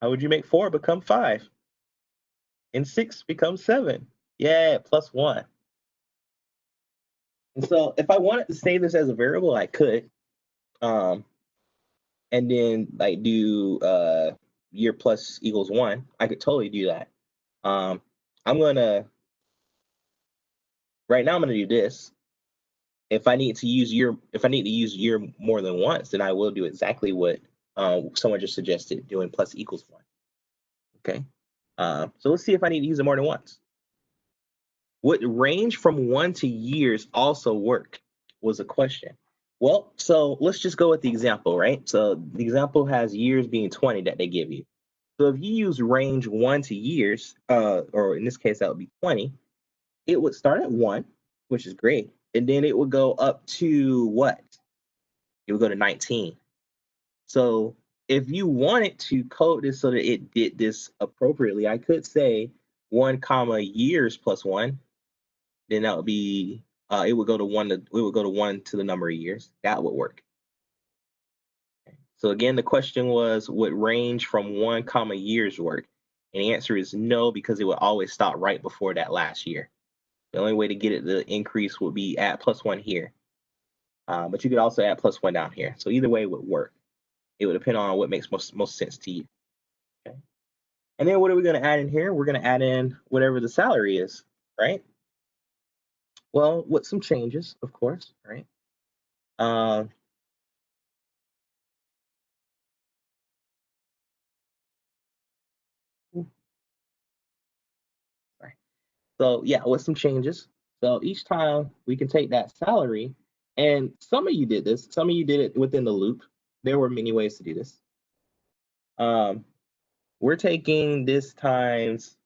How would you make 4 become 5? And 6 become 7? Yeah, plus 1. And so if I wanted to save this as a variable, I could. And then like do year plus equals 1. I could totally do that. Right now I'm gonna do this. If I need to use year more than once, then I will do exactly what someone just suggested, doing plus equals 1. Okay. So let's see if I need to use it more than once. Would range from 1 to years also work? Was a question. Well, so let's just go with the example, right? So the example has years being 20 that they give you. So if you use range 1 to years, or in this case, that would be 20, it would start at 1, which is great. And then it would go up to what? It would go to 19. So if you wanted to code this so that it did this appropriately, I could say 1 comma years plus 1. Then that would be it would go to 1 to the number of years. That would work. So again, the question was, would range from 1 comma years work? And the answer is no, because it would always stop right before that last year. The only way to get it to increase would be add plus 1 here. But you could also add plus 1 down here. So either way would work. It would depend on what makes most sense to you. Okay. And then what are we going to add in here? We're going to add in whatever the salary is, right? Well, with some changes, of course, right? So yeah, with some changes. So each time we can take that salary, and some of you did this, some of you did it within the loop. There were many ways to do this. We're taking this times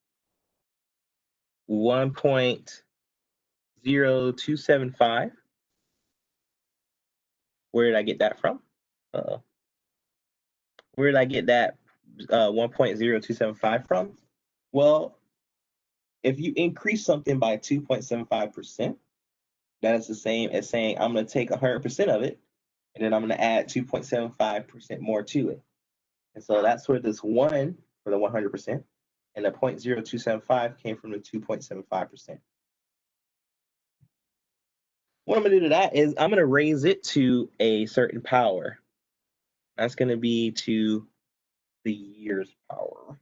1.0275. Where did I get that from? Where did I get that 1.0275 from? Well, if you increase something by 2.75%, that is the same as saying I'm going to take 100% of it, and then I'm going to add 2.75% more to it. And so that's where this 1 for the 100% and the 0.0275 came from the 2.75%. What I'm going to do to that is I'm going to raise it to a certain power. That's going to be to the year's power.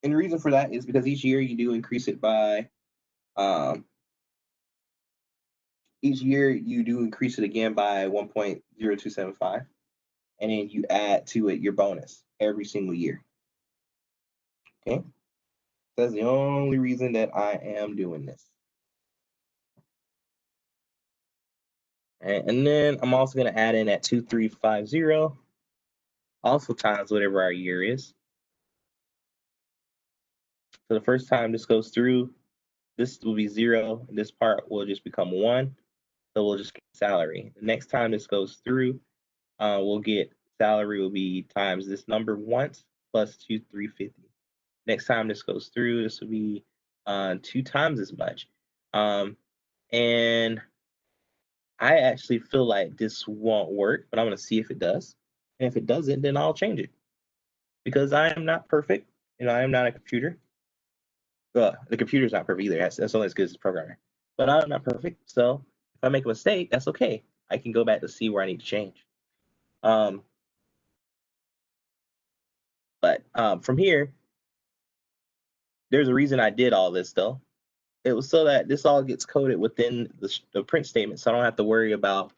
And the reason for that is because each year you do increase it by, each year you do increase it again by 1.0275. And then you add to it your bonus every single year. Okay? That's the only reason that I am doing this. And then I'm also going to add in at 2350, also times whatever our year is. So the first time this goes through, this will be 0, and this part will just become 1. So we'll just get salary. The next time this goes through, we'll get salary will be times this number once plus 2350. Next time this goes through, this will be 2 times as much. And I actually feel like this won't work, but I'm going to see if it does. And if it doesn't, then I'll change it. Because I am not perfect. I am not a computer. The computer's not perfect either. That's only as good as the programmer. But I'm not perfect. So if I make a mistake, that's okay. I can go back to see where I need to change. But from here, there's a reason I did all this, though. It was so that this all gets coded within the print statement, so I don't have to worry about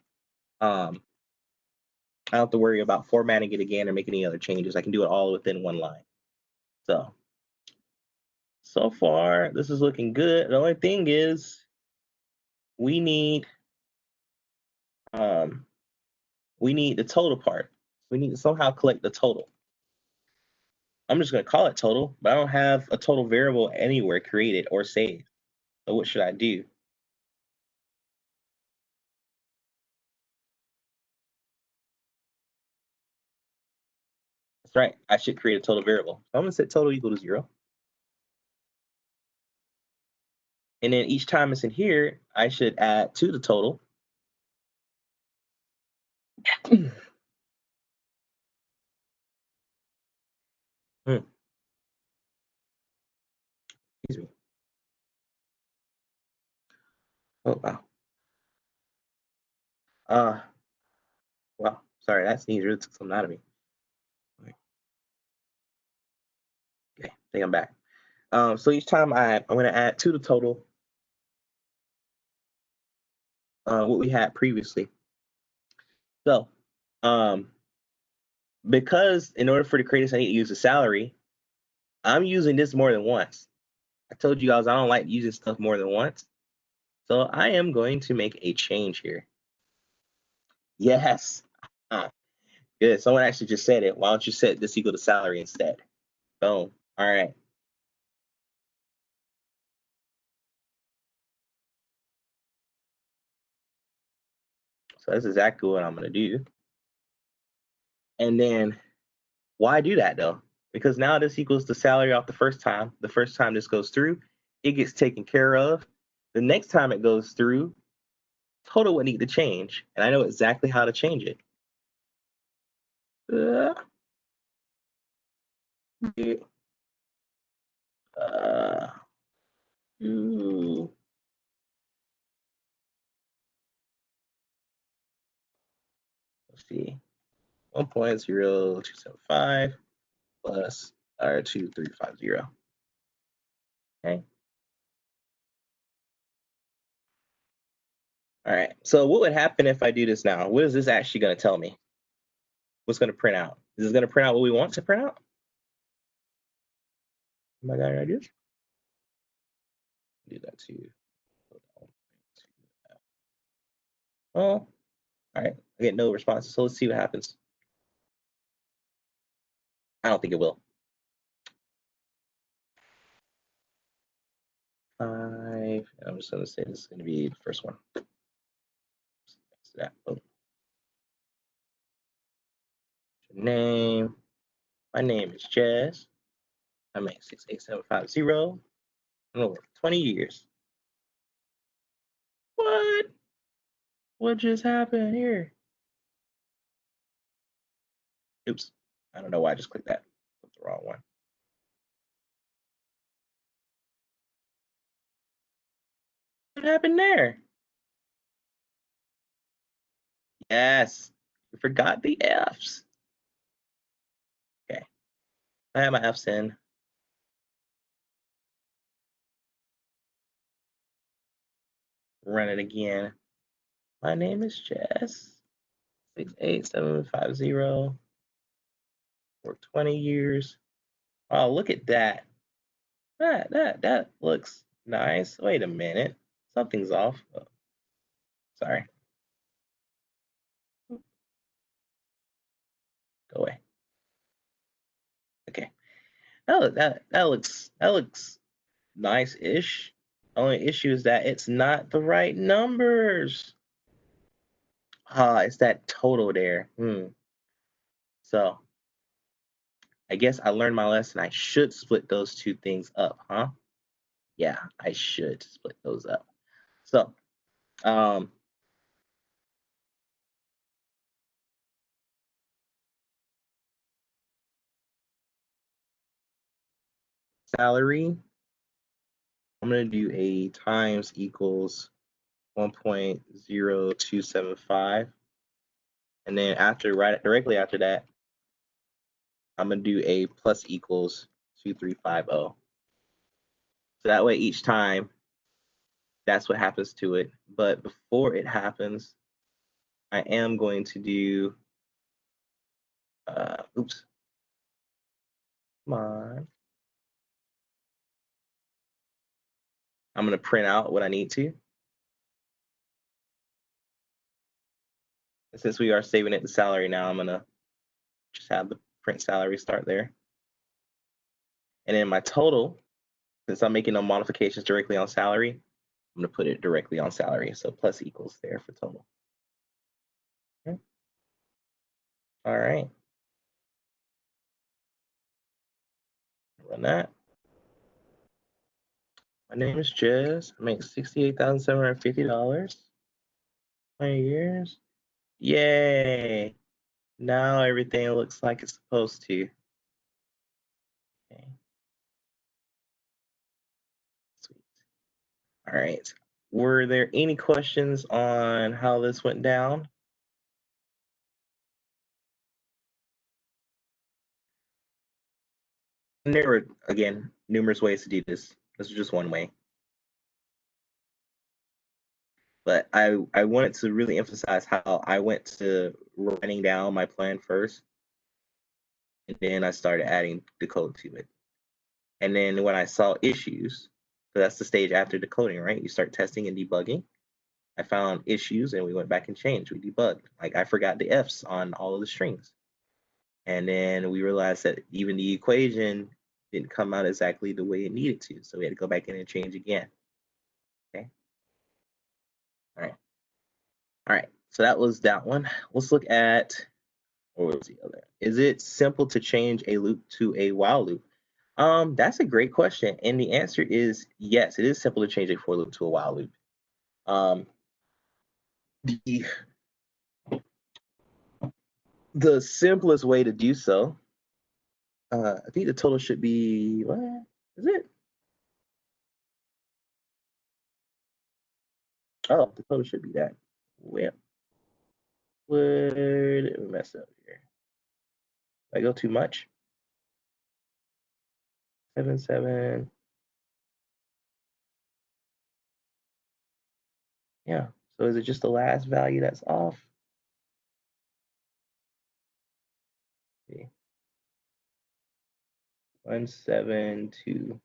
formatting it again or making any other changes. I can do it all within one line. So far, this is looking good. The only thing is we need the total part. We need to somehow collect the total. I'm just going to call it total, but I don't have a total variable anywhere created or saved. So what should I do? That's right. I should create a total variable. So I'm going to set total equal to 0. And then each time it's in here, I should add to the total. Excuse me. Oh, wow. Well, sorry, that sneeze really took something out of me. Okay, I think I'm back. So each time I'm going to add to the total what we had previously. So because in order for to create this, I need to use a salary, I'm using this more than once. I told you guys I don't like using stuff more than once. So I am going to make a change here. Yes. Good. Someone actually just said it. Why don't you set this equal to salary instead? Boom. All right. So that's exactly what I'm going to do. And then why do that though? Because now this equals the salary off the first time. The first time this goes through, it gets taken care of. The next time it goes through, total would need to change. And I know exactly how to change it. Let's see. 1.0275 plus R2350. Okay. All right. So what would happen if I do this now? What is this actually going to tell me? What's going to print out? Is this going to print out what we want to print out? Am I got any ideas? Do that too. Oh, all right. I get no responses. So let's see what happens. I don't think it will. 5. I'm just going to say this is going to be the first one. That. Boom. Name. My name is Jazz. I'm at 68750. I'm over 20 years. What? What just happened here? Oops. I don't know why I just clicked that. That's the wrong one. What happened there? Yes. We forgot the F's. Okay. I have my F's in. Run it again. My name is Jess. 68750. For 20 years. Oh, look at that. That looks nice. Wait a minute. Something's off. Oh, sorry. Go away. Okay. That looks nice-ish. Only issue is that it's not the right numbers. It's that total there. So I guess I learned my lesson. I should split those two things up, huh? Yeah, I should split those up. So salary, I'm gonna do a times equals 1.0275. And then directly after that, I'm gonna do a plus equals 2350. So that way each time that's what happens to it. But before it happens, I am going to do oops. Come on. I'm gonna print out what I need to. And since we are saving it to salary now, I'm gonna just have the print salary start there. And then my total, since I'm making no modifications directly on salary, I'm going to put it directly on salary. So plus equals there for total. Okay. All right. Run that. My name is Jez. I make $68,750. 20 years. Yay. Now everything looks like it's supposed to. Okay. Sweet. All right. Were there any questions on how this went down? And there were, again, numerous ways to do this. This is just one way. But I wanted to really emphasize how I went to writing down my plan first, and then I started adding the code to it. And then when I saw issues, so that's the stage after decoding, right? You start testing and debugging. I found issues and we went back and changed. We debugged. Like I forgot the F's on all of the strings. And then we realized that even the equation didn't come out exactly the way it needed to. So we had to go back in and change again. Okay. All right. All right. So that was that one. Let's look at, what was the other? Is it simple to change a loop to a while loop? That's a great question. And the answer is yes, it is simple to change a for loop to a while loop. The simplest way to do so, I think the total should be, what is it? Oh, the total should be that. Well, where did we mess up here? Did I go too much? 7, 7. Yeah. So is it just the last value that's off? See. 1, 7, 2.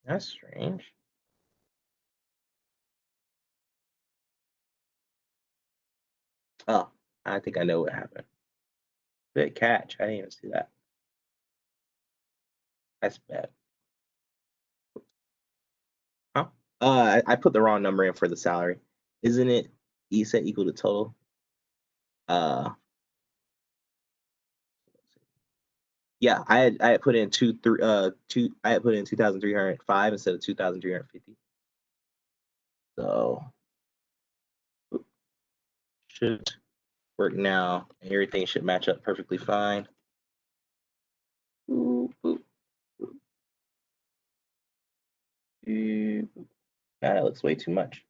That's strange. Oh, I think I know what happened. Good catch. I didn't even see that. That's bad. Huh? I put the wrong number in for the salary. Isn't it E set equal to total? Yeah, I had put in I had put in 2,305 instead of 2,350. So should work now, and everything should match up perfectly fine. Boop, boop, boop. That looks way too much.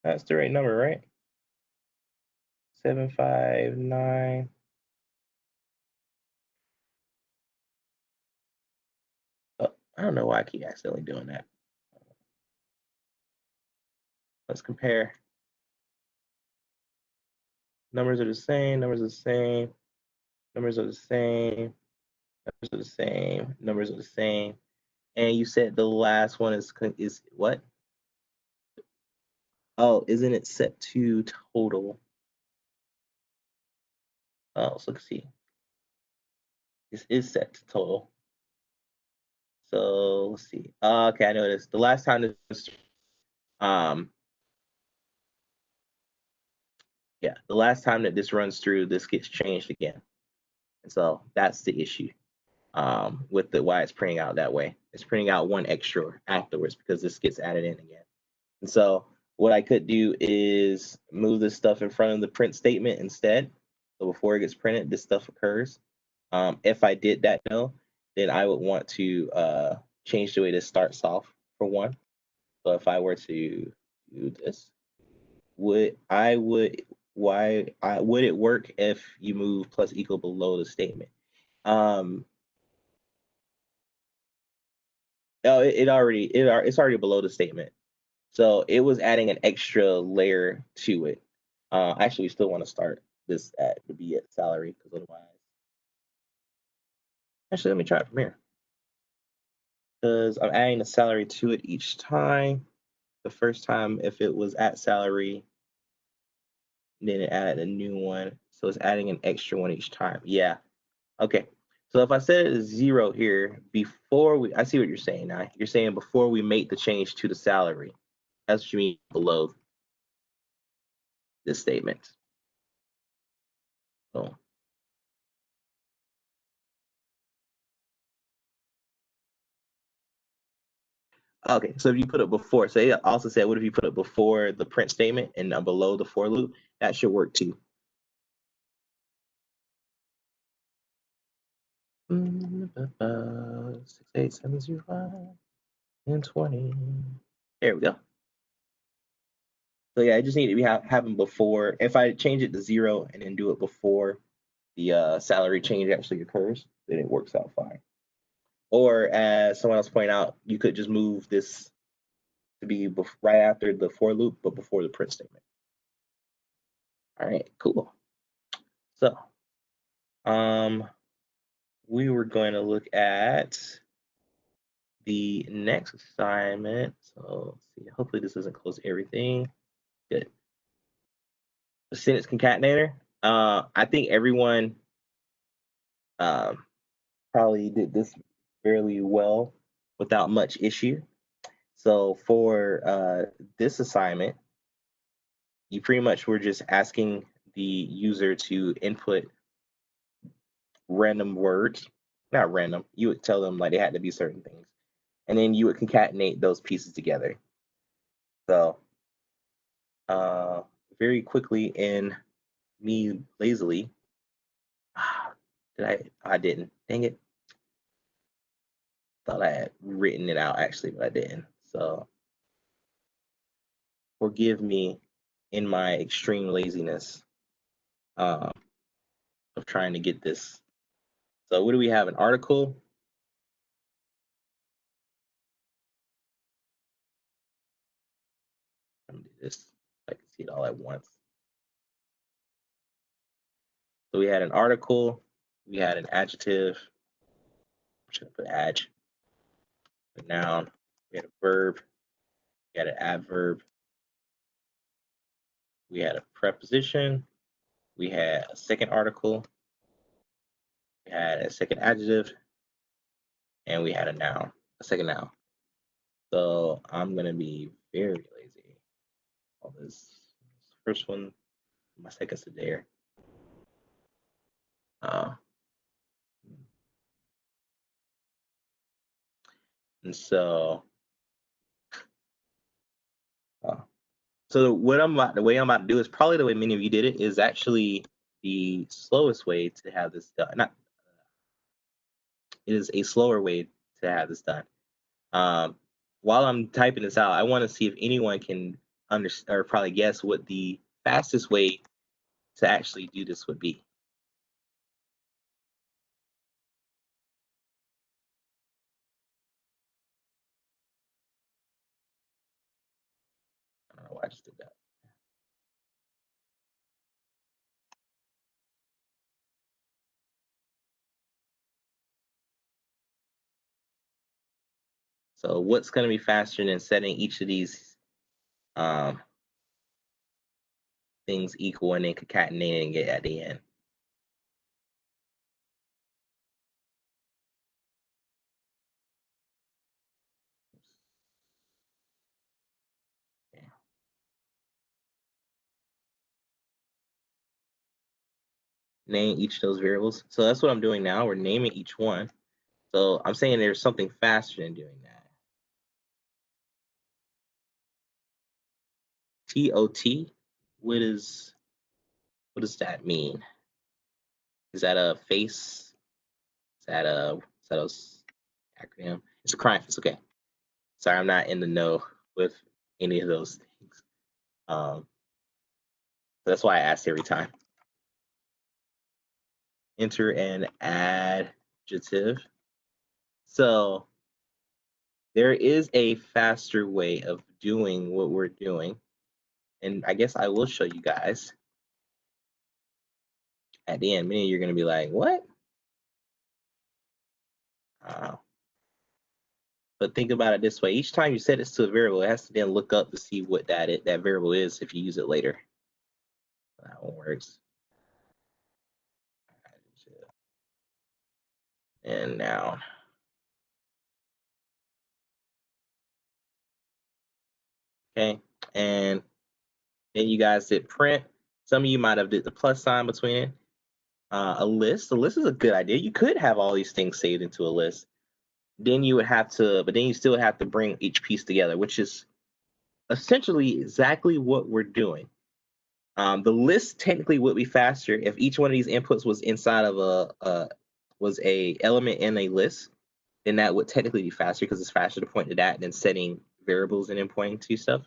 That's the right number, right? 759. Oh, I don't know why I keep accidentally doing that. Let's compare. Numbers are the same. Numbers are the same. Numbers are the same. Numbers are the same. Numbers are the same. And you said the last one is what? Oh, isn't it set to total? Oh, so let's see. This is set to total. So let's see. Okay, I know this. The last time this, yeah, the last time that this runs through, this gets changed again. And so that's the issue with the why it's printing out that way. It's printing out one extra afterwards because this gets added in again. And so what I could do is move this stuff in front of the print statement instead. So before it gets printed, this stuff occurs. If I did that though, then I would want to change the way this starts off for one. So if I were to do this, would it work if you move plus equal below the statement? Oh, it's already below the statement. So it was adding an extra layer to it. Actually, we still want to start this to be at salary because otherwise. Actually, let me try it from here. Because I'm adding the salary to it each time. the first time if it was at salary, then it added a new one. So it's adding an extra one each time. Yeah. Okay. So if I set it as 0 here, I see what you're saying now. You're saying before we make the change to the salary. That's what you mean below this statement. So, okay, so if you put it before, so it also said, what if you put it before the print statement and below the for loop? That should work too. 6, 8, 7, 0, 5, and 20. There we go. So yeah, I just need to be having before. If I change it to 0 and then do it before the salary change actually occurs, then it works out fine. Or as someone else pointed out, you could just move this to be right after the for loop, but before the print statement. All right, cool. So we were going to look at the next assignment. So let's see, hopefully this doesn't close everything. Good. The sentence concatenator. I think everyone probably did this fairly well without much issue. So for this assignment, you pretty much were just asking the user to input random words, not random. You would tell them like they had to be certain things, and then you would concatenate those pieces together. So very quickly in me lazily, I didn't. Dang it. Thought I had written it out actually, but I didn't. So forgive me in my extreme laziness of trying to get this. So what do we have? An article. Let me do this so I can see it all at once. So we had an article, we had an adjective, I'm just gonna put adj, a noun, we had a verb, we had an adverb, we had a preposition, we had a second article, we had a second adjective, and we had a noun, a second noun. So I'm gonna be very lazy. All this first one, my second's there. And so, so the way I'm about to do is probably the way many of you did it is actually the slowest way to have this done. It is a slower way to have this done. While I'm typing this out, I want to see if anyone can understand or probably guess what the fastest way to actually do this would be. I don't know why I just did that. So what's going to be faster than setting each of these things equal and then concatenating it at the end? Name each of those variables. So that's what I'm doing now. We're naming each one. So I'm saying there's something faster than doing that. TOT, what does that mean? Is that a face? Is that a acronym? It's a crime face. Okay. Sorry, I'm not in the know with any of those things. That's why I asked every time. Enter an adjective. So there is a faster way of doing what we're doing. And I guess I will show you guys at the end. Many of you are going to be like, what? But think about it this way: each time you set this to a variable, it has to then look up to see what that variable is if you use it later. That one works. And now, okay, and then you guys did print. Some of you might have did the plus sign between it. A list. A list is a good idea. You could have all these things saved into a list. Then you would have to, but then you still have to bring each piece together, which is essentially exactly what we're doing. The list technically would be faster if each one of these inputs was inside of a element in a list. Then that would technically be faster because it's faster to point to that than setting variables and then pointing to stuff.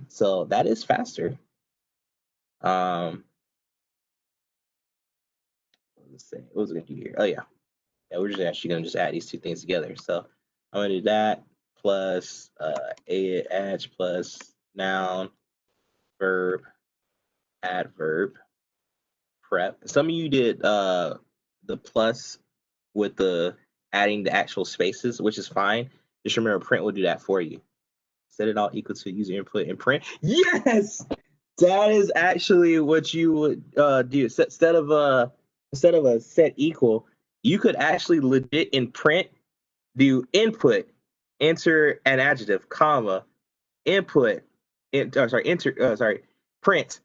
So that is faster. Let's see, what was I gonna do here? Oh yeah, we're just actually gonna just add these two things together. So I'm gonna do that plus add plus noun, verb, adverb, prep. Some of you did the plus with the adding the actual spaces, which is fine. Just remember, print will do that for you. Set it all equal to user input and print. Yes, that is actually what you would do. Instead of a set equal, you could actually legit in print do input, enter an adjective, comma, input, print,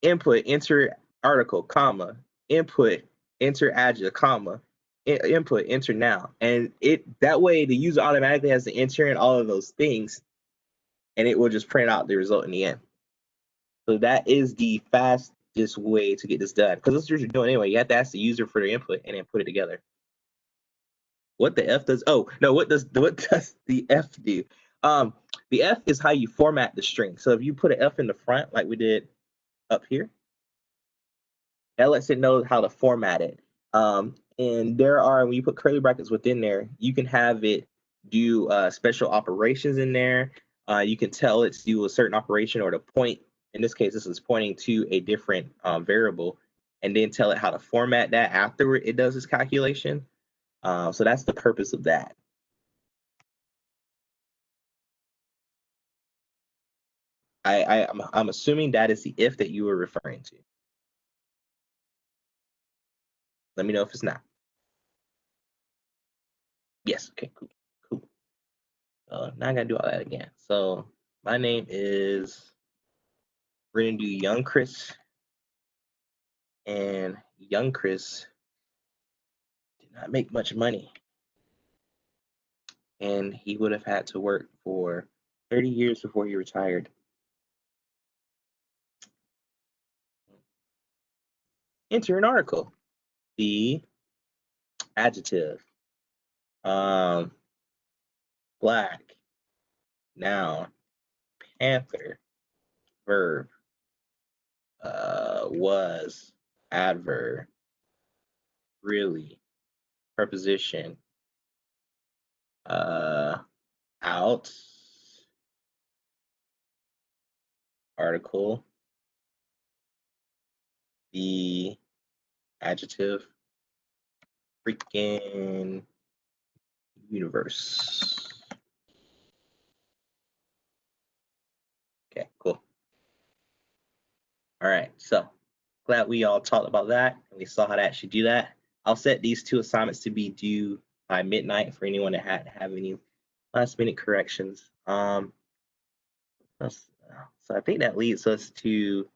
input, enter article, comma, input, enter adjective, comma, input, enter noun. And that way the user automatically has to enter in all of those things and it will just print out the result in the end. So that is the fastest way to get this done, because that's what you're doing anyway. You have to ask the user for their input and then put it together. What the F does? Oh no, what does the F do? The F is how you format the string. So if you put an F in the front, like we did up here, that lets it know how to format it. And there are, when you put curly brackets within there, you can have it do special operations in there. You can tell it to do a certain operation or to point. In this case, this is pointing to a different variable, and then tell it how to format that after it does its calculation. So that's the purpose of that. I'm assuming that is the if that you were referring to. Let me know if it's not. Yes. Okay. Cool. Cool. Now I gotta do all that again. So my name is. We're gonna do young Chris, and young Chris did not make much money, and he would have had to work for 30 years before he retired. Enter an article. The adjective. Black. Noun. Panther. Verb. Was. Adverb. Really. Preposition. Out. Article. The adjective. Freaking universe. Okay, cool. All right, so glad we all talked about that and we saw how to actually do that. I'll set these two assignments to be due by midnight for anyone that had to have any last minute corrections. So I think that leads us to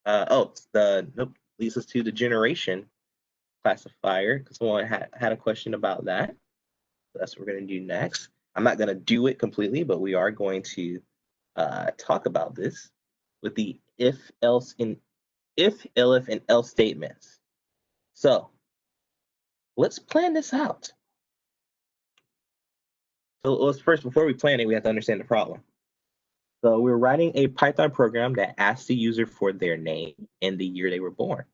leads us to the generation classifier, because someone had a question about that. So that's what we're going to do next. I'm not going to do it completely, but we are going to talk about this with the if, elif, and else statements. So let's plan this out. So first, before we plan it, we have to understand the problem. So we're writing a Python program that asks the user for their name and the year they were born.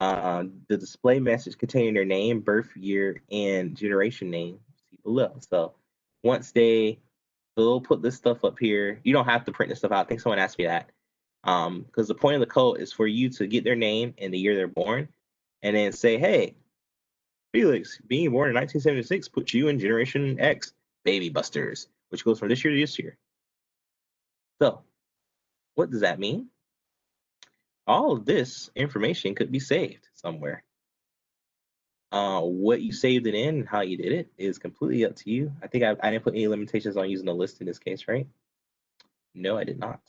The display message containing their name, birth year, and generation name see below. So once they'll put this stuff up here. You don't have to print this stuff out. I think someone asked me that. Because the point of the code is for you to get their name and the year they're born, and then say, hey, Felix, being born in 1976 puts you in generation X. Baby Busters, which goes from this year to this year. So what does that mean? All of this information could be saved somewhere. What you saved it in and how you did it is completely up to you. I think I didn't put any limitations on using a list in this case, right? No, I did not.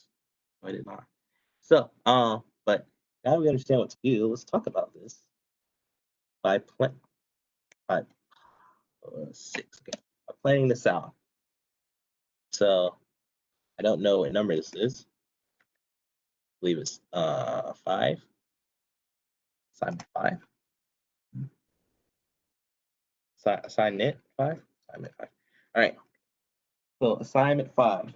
I did not. So, but now we understand what to do. Let's talk about this by planning this out. So I don't know what number this is. I believe it's 5. Assignment 5. Assignment 5. Assignment 5. All right. So assignment 5.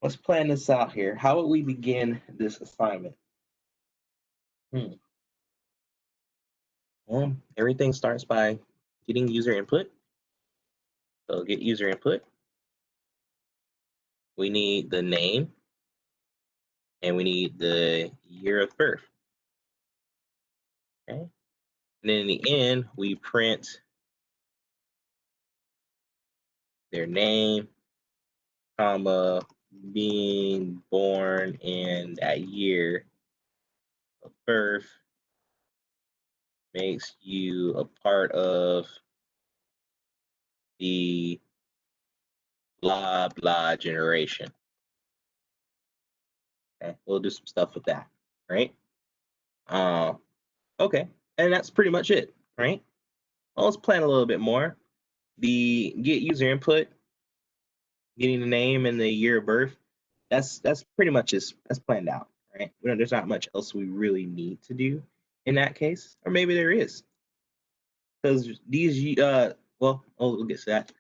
Let's plan this out here. How would we begin this assignment? Well, everything starts by getting user input. So get user input. We need the name and we need the year of birth. Okay. And then in the end, we print their name, comma, being born in that year of birth makes you a part of the blah blah generation. Okay, we'll do some stuff with that, right? Okay, and that's pretty much it, right? Well, let's plan a little bit more. The get user input, getting the name and the year of birth, that's pretty much that's planned out, right? There's not much else we really need to do in that case, or maybe there is, because these well, we'll get to that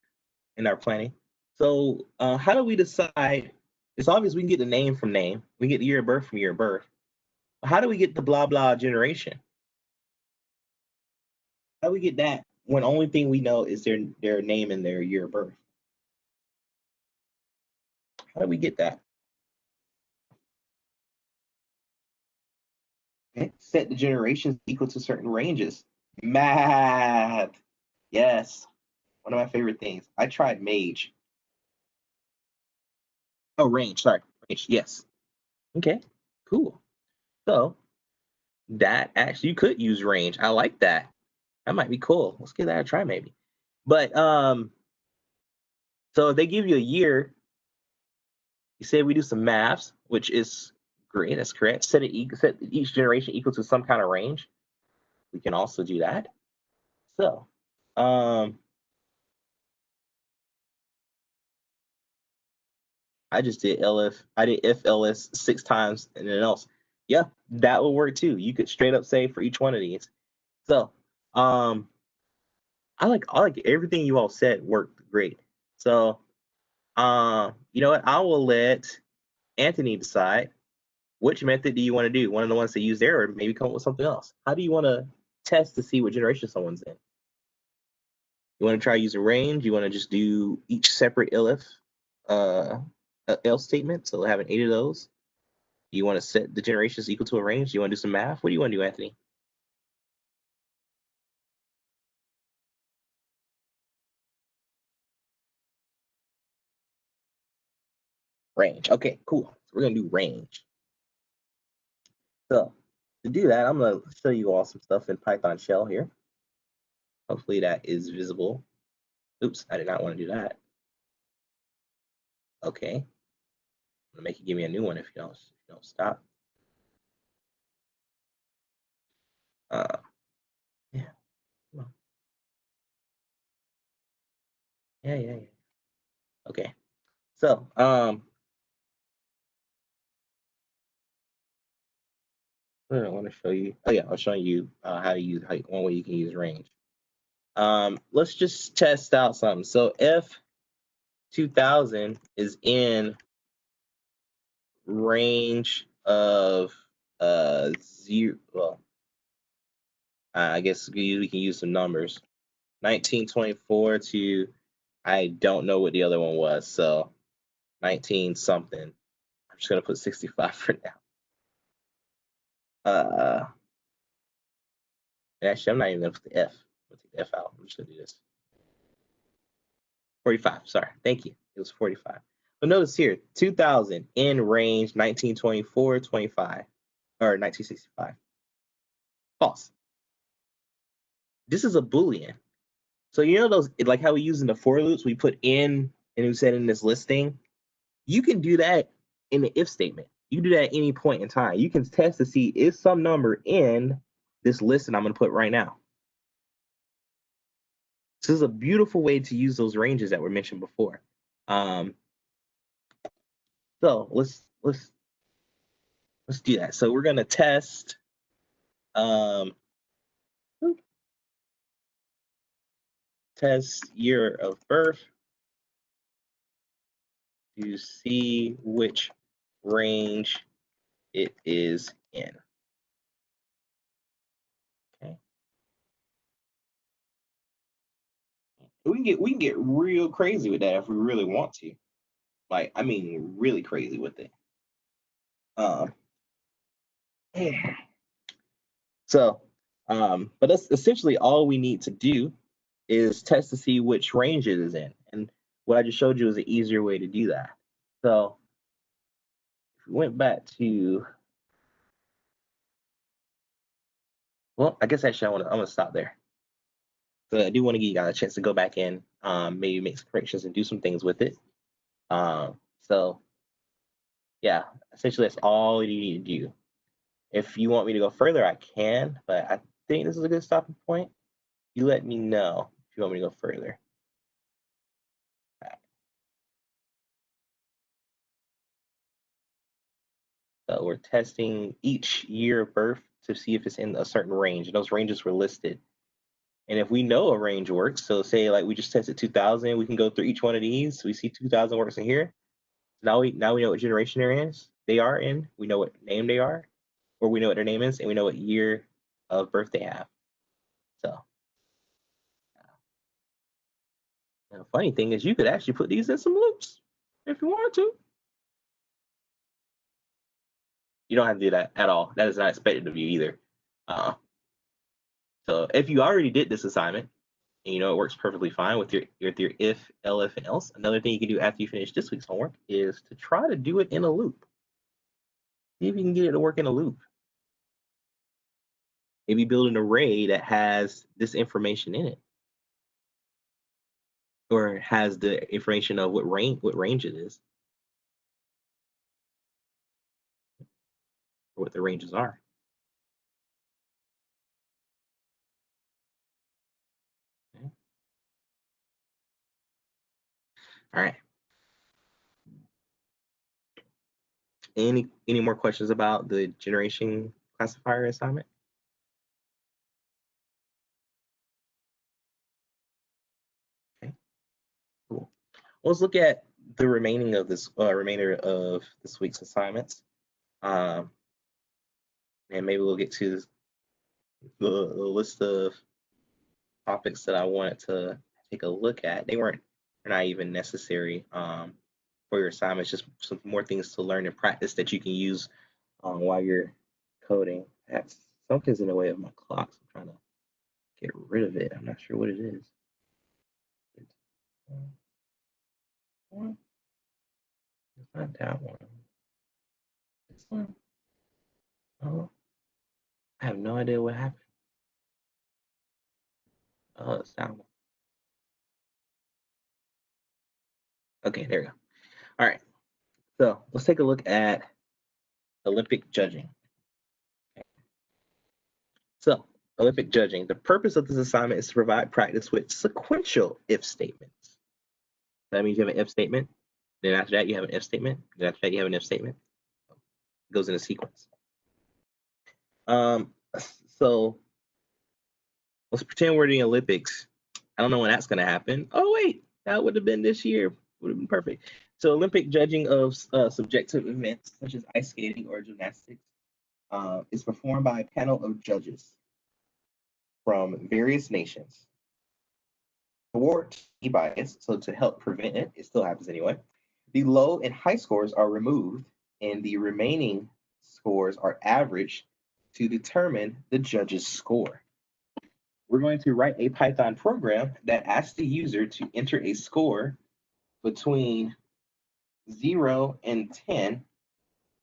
in our planning. So how do we decide? It's obvious we can get the name from name, we get the year of birth from year of birth. How do we get the blah blah generation? How do we get that when only thing we know is their name and their year of birth? How do we get that? Okay. Set the generations equal to certain ranges. Math. Yes. One of my favorite things. I tried Mage. Oh, range. Sorry. Range. Yes. Okay. Cool. So that actually you could use range. I like that. That might be cool. Let's give that a try maybe. But so if they give you a year, you say we do some maths, which is great. That's correct. Set each generation equal to some kind of range. We can also do that. So I just did if ls 6 times and then else. Yeah, that will work too. You could straight up say for each one of these. So I like everything you all said worked great. So you know what? I will let Anthony decide which method do you want to do. One of the ones that use there, or maybe come up with something else. How do you want to test to see what generation someone's in? You want to try using range? You want to just do each separate else statement? So having 8 of those. You want to set the generations equal to a range? You want to do some math? What do you want to do, Anthony? Range. Okay, cool. So we're going to do range. So to do that, I'm going to show you all some stuff in Python shell here. Hopefully that is visible. Oops, I did not want to do that. Okay. I'm going to make you give me a new one if you don't stop. Yeah. Yeah. Okay. So, I want to show you. Oh yeah, I'm showing you how to use one way you can use range. Let's just test out something. So if 2000 is in range of 0. Well, I guess we can use some numbers. 1924 to I don't know what the other one was. So 19 something. I'm just gonna put 65 for now. Actually, I'm not even gonna put the F. I'm gonna take the F out. I'm just gonna do this. 45, sorry. Thank you. It was 45. But notice here, 2000 in range 1924, 25, or 1965. False. This is a Boolean. So you know those, like how we use in the for loops, we put in and we set in this listing? You can do that in the if statement. You can do that at any point in time. You can test to see is some number in this list that I'm going to put right now. So this is a beautiful way to use those ranges that were mentioned before. So let's do that. So we're going to test test year of birth to see which range it is in. Okay. We can get real crazy with that if we really want to. Like, I mean, really crazy with it. Yeah. So, but that's essentially all we need to do is test to see which range it is in. And what I just showed you is an easier way to do that. So if we went back to, well, I guess actually I'm gonna stop there. So I do want to give you guys a chance to go back in, maybe make some corrections and do some things with it. So yeah, essentially that's all you need to do. If you want me to go further, I can, but I think this is a good stopping point. You let me know if you want me to go further. So we're testing each year of birth to see if it's in a certain range. And those ranges were listed. And if we know a range works, so say like we just tested 2000, we can go through each one of these. So we see 2000 works in here. Now we know what generation they are in. We know what name they are, or we know what their name is, and we know what year of birth they have. So the funny thing is you could actually put these in some loops if you want to. You don't have to do that at all. That is not expected of you either. So if you already did this assignment, and you know it works perfectly fine with your if, elif, and else, another thing you can do after you finish this week's homework is to try to do it in a loop. See if you can get it to work in a loop. Maybe build an array that has this information in it, or has the information of what range it is, or what the ranges are. Okay. All right. Any more questions about the generation classifier assignment? Okay. Cool. Let's look at the remainder of this week's assignments. And maybe we'll get to the list of topics that I wanted to take a look at. They're not even necessary for your assignments, just some more things to learn and practice that you can use while you're coding. Something's in the way of my clock, so I'm trying to get rid of it. I'm not sure what it is. It's not that one. This one? Oh, I have no idea what happened. Oh, it's that one. Okay, there we go. All right. So let's take a look at Olympic judging. Okay. So Olympic judging. The purpose of this assignment is to provide practice with sequential if statements. That means you have an if statement. Then after that, you have an if statement. Then after that, you have an if statement. It goes in a sequence. So let's pretend we're in the Olympics. I don't know when that's going to happen. Oh, wait, that would have been this year. Would have been perfect. So Olympic judging of subjective events such as ice skating or gymnastics is performed by a panel of judges from various nations. Toward bias, so to help prevent it, it still happens anyway, the low and high scores are removed and the remaining scores are averaged to determine the judge's score. we're going to write a Python program that asks the user to enter a score between 0 and 10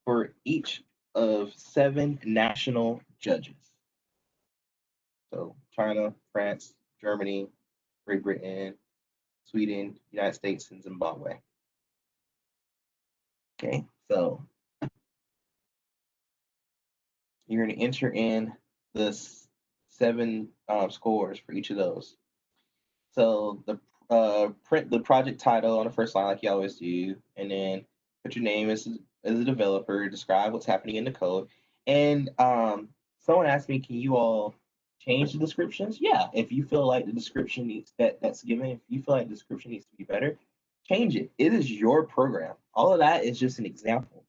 for each of 7 national judges. So China, France, Germany, Great Britain, Sweden, United States, and Zimbabwe. Okay, so you're going to enter in the 7 scores for each of those. So print the project title on the first line like you always do, and then put your name as a developer, describe what's happening in the code. And someone asked me, can you all change the descriptions? Yeah, if you feel like the description needs that's given, if you feel like the description needs to be better, change it. It is your program. All of that is just an example.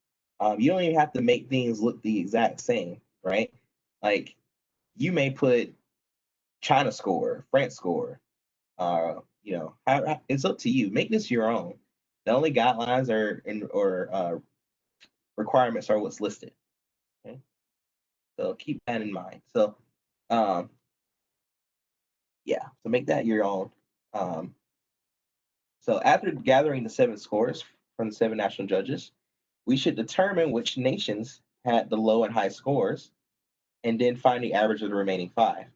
You don't even have to make things look the exact same, right? Like you may put China score, France score, it's up to you. Make this your own. The only guidelines requirements are what's listed. Okay, so keep that in mind. So, yeah, so make that your own. So after gathering the 7 scores from the 7 national judges, we should determine which nations had the low and high scores, and then find the average of the remaining 5.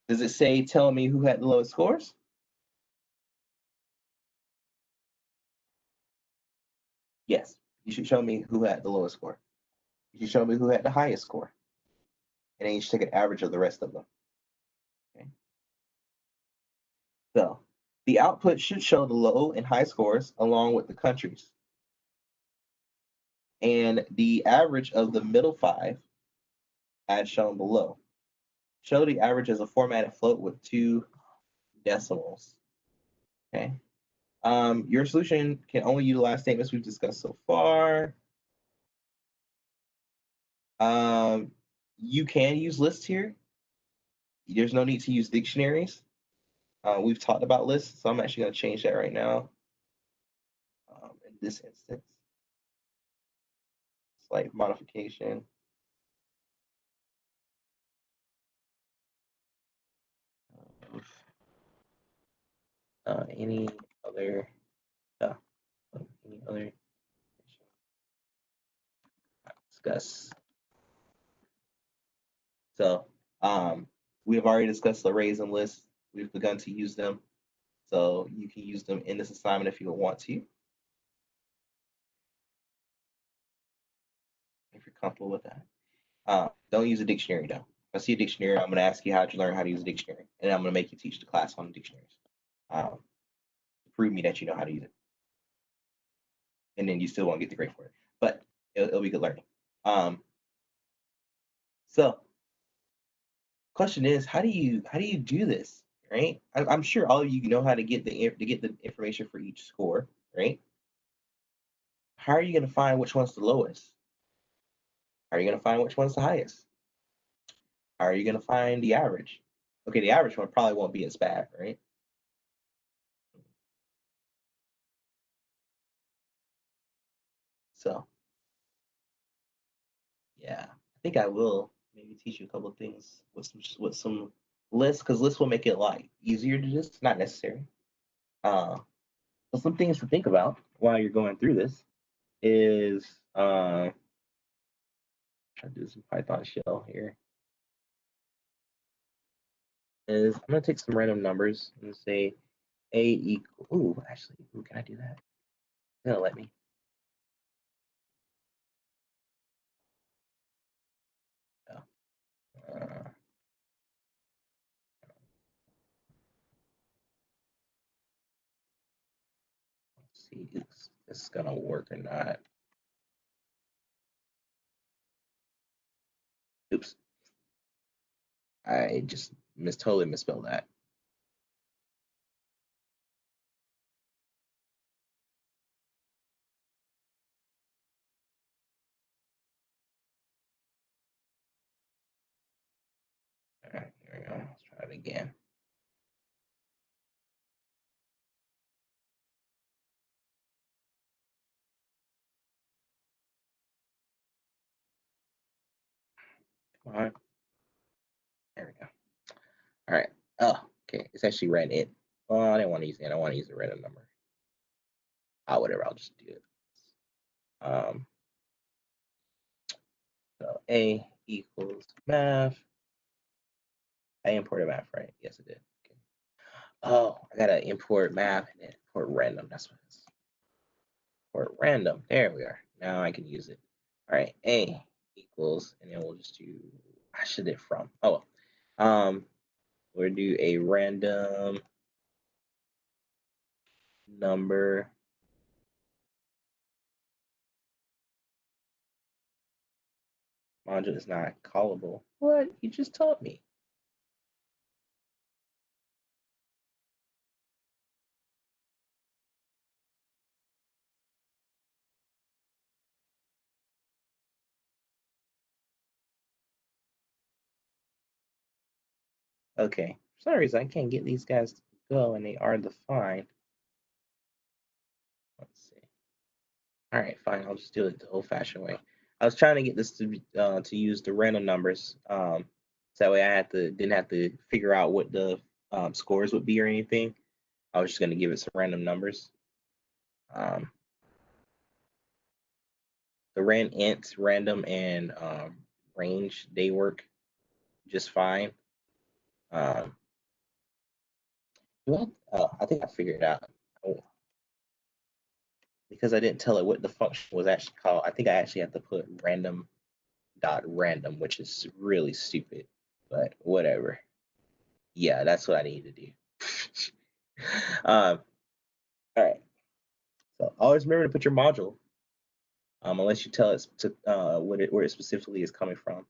Does it say tell me who had the lowest scores? Yes, you should show me who had the lowest score. You should show me who had the highest score. And then you should take an average of the rest of them. Okay. So the output should show the low and high scores along with the countries. And the average of the middle 5 as shown below. Show the average as a formatted float with 2 decimals. Okay. Your solution can only utilize statements we've discussed so far. You can use lists here. There's no need to use dictionaries. We've talked about lists, so I'm actually going to change that right now. In this instance, slight modification. Any other discuss. So we have already discussed arrays and lists. We've begun to use them. So you can use them in this assignment if you want to. If you're comfortable with that. Don't use a dictionary though. If I see a dictionary, I'm going to ask you how to learn how to use a dictionary. And I'm going to make you teach the class on the dictionaries. To prove me that you know how to use it. And then you still won't get the grade for it. But it'll be good learning. So question is, how do you do this, right? I'm sure all of you know how to get the information for each score, right? How are you going to find which one's the lowest? How are you going to find which one's the highest? How are you going to find the average? Okay, the average one probably won't be as bad, right? So, yeah, I think I will maybe teach you a couple of things with some lists, because lists will make it a lot easier to just, not necessary. But some things to think about while you're going through this is try to do some Python shell here. Is I'm gonna take some random numbers and say a equal. Ooh, actually, can I do that? It's gonna let me. Let's see if this is gonna work or not. Oops. I just totally misspelled that. All right, here we go. Let's try it again. Come on. There we go. All right. Oh, okay. It's actually ran int. Oh, I didn't want to use it. I want to use a random number. Whatever. I'll just do it. So a equals math. I imported math, right? Yes, I did. Okay. Oh, I gotta import math and then import random. That's what it is. Import random. There we are. Now I can use it. All right. A equals, and then we'll just do. I should have from. Oh, we'll do a random number. Module is not callable. What? You just told me. Okay. For some reason, I can't get these guys to go, and they are defined. Let's see. All right, fine. I'll just do it the old-fashioned way. I was trying to get this to use the random numbers, so that way I didn't have to figure out what the scores would be or anything. I was just going to give it some random numbers. The int, random, and range, they work just fine. I think I figured it out. Because I didn't tell it what the function was actually called, I think I actually have to put random.random, which is really stupid, but whatever. Yeah, that's what I need to do. All right. So always remember to put your module, unless you tell it to where it specifically is coming from.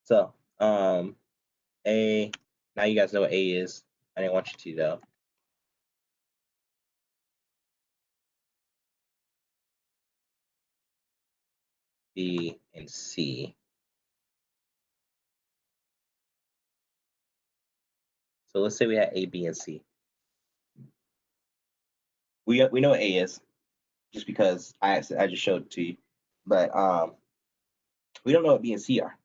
So A. Now you guys know what A is. I didn't want you to though. B and C. So let's say we had A, B, and C. We know what A is, just because I just showed it to you, but we don't know what B and C are.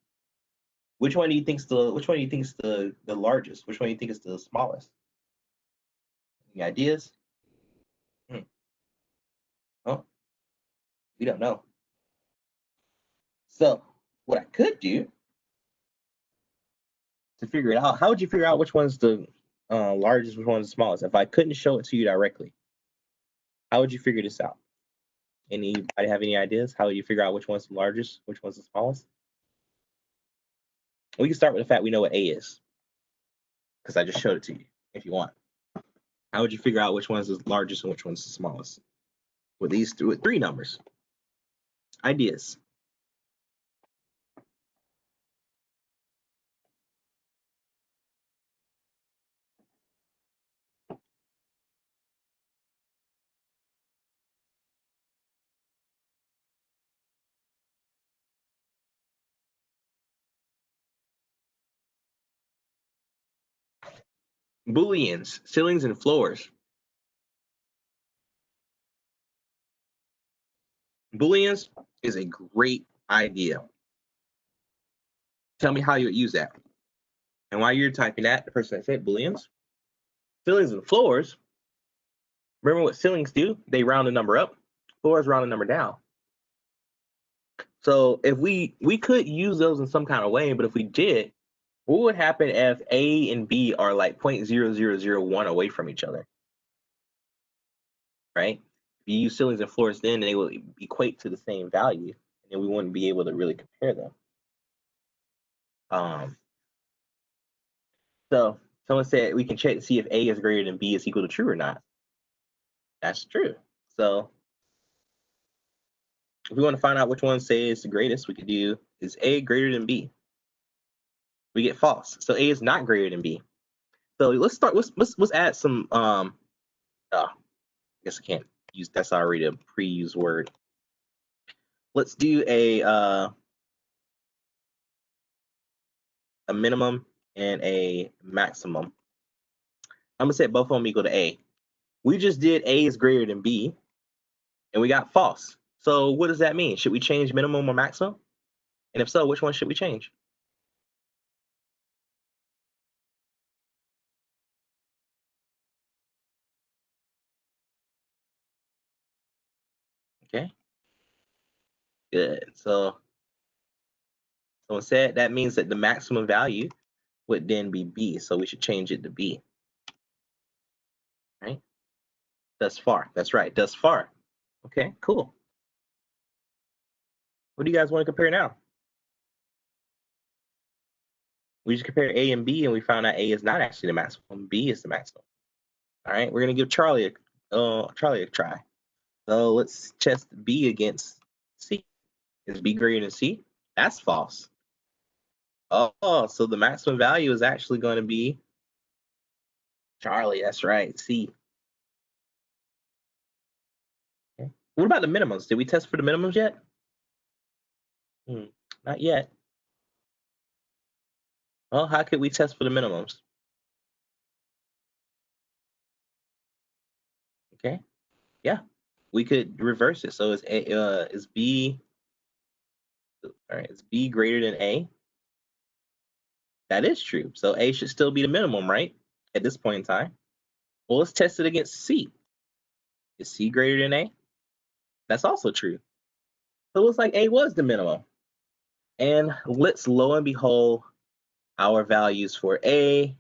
Which one do you think is the largest? Which one do you think is the smallest? Any ideas? Oh, we don't know. So what I could do to figure it out, how would you figure out which one's the largest, which one's the smallest? If I couldn't show it to you directly, how would you figure this out? Anybody have any ideas? How would you figure out which one's the largest, which one's the smallest? We can start with the fact we know what A is, because I just showed it to you, if you want. How would you figure out which one's the largest and which one's the smallest? With these with three numbers. Ideas. Booleans, ceilings, and floors. Booleans is a great idea. Tell me how you would use that. And while you're typing that, the person that said Booleans, ceilings and floors, remember what ceilings do? They round the number up. Floors round the number down. So if we could use those in some kind of way, but if we did, what would happen if A and B are like 0.0001 away from each other? Right? If you use ceilings and floors, then they will equate to the same value, and then we wouldn't be able to really compare them. So someone said we can check to see if A is greater than B is equal to true or not. That's true. So if we want to find out which one says the greatest, we could do is A greater than B. We get false. So A is not greater than B. So let's start. Let's add some. I guess I can't use. That's already a pre-used word. Let's do a minimum and a maximum. I'm gonna set both of them equal to A. We just did A is greater than B, and we got false. So what does that mean? Should we change minimum or maximum? And if so, which one should we change? Okay. Good. So someone said that means that the maximum value would then be B. So we should change it to B. Right? Thus far. That's right. Thus far. Okay, cool. What do you guys want to compare now? We just compared A and B and we found out A is not actually the maximum. B is the maximum. All right, we're gonna give Charlie a try. So let's test B against C. Is B greater than C? That's false. Oh, so the maximum value is actually going to be Charlie. That's right, C. Okay. What about the minimums? Did we test for the minimums yet? Not yet. Well, how could we test for the minimums? Okay, yeah, we could reverse it. So is B, all right, is B greater than A? That is true. So A should still be the minimum, right? At this point in time. Well, let's test it against C. Is C greater than A? That's also true. So it looks like A was the minimum. And let's lo and behold our values for A.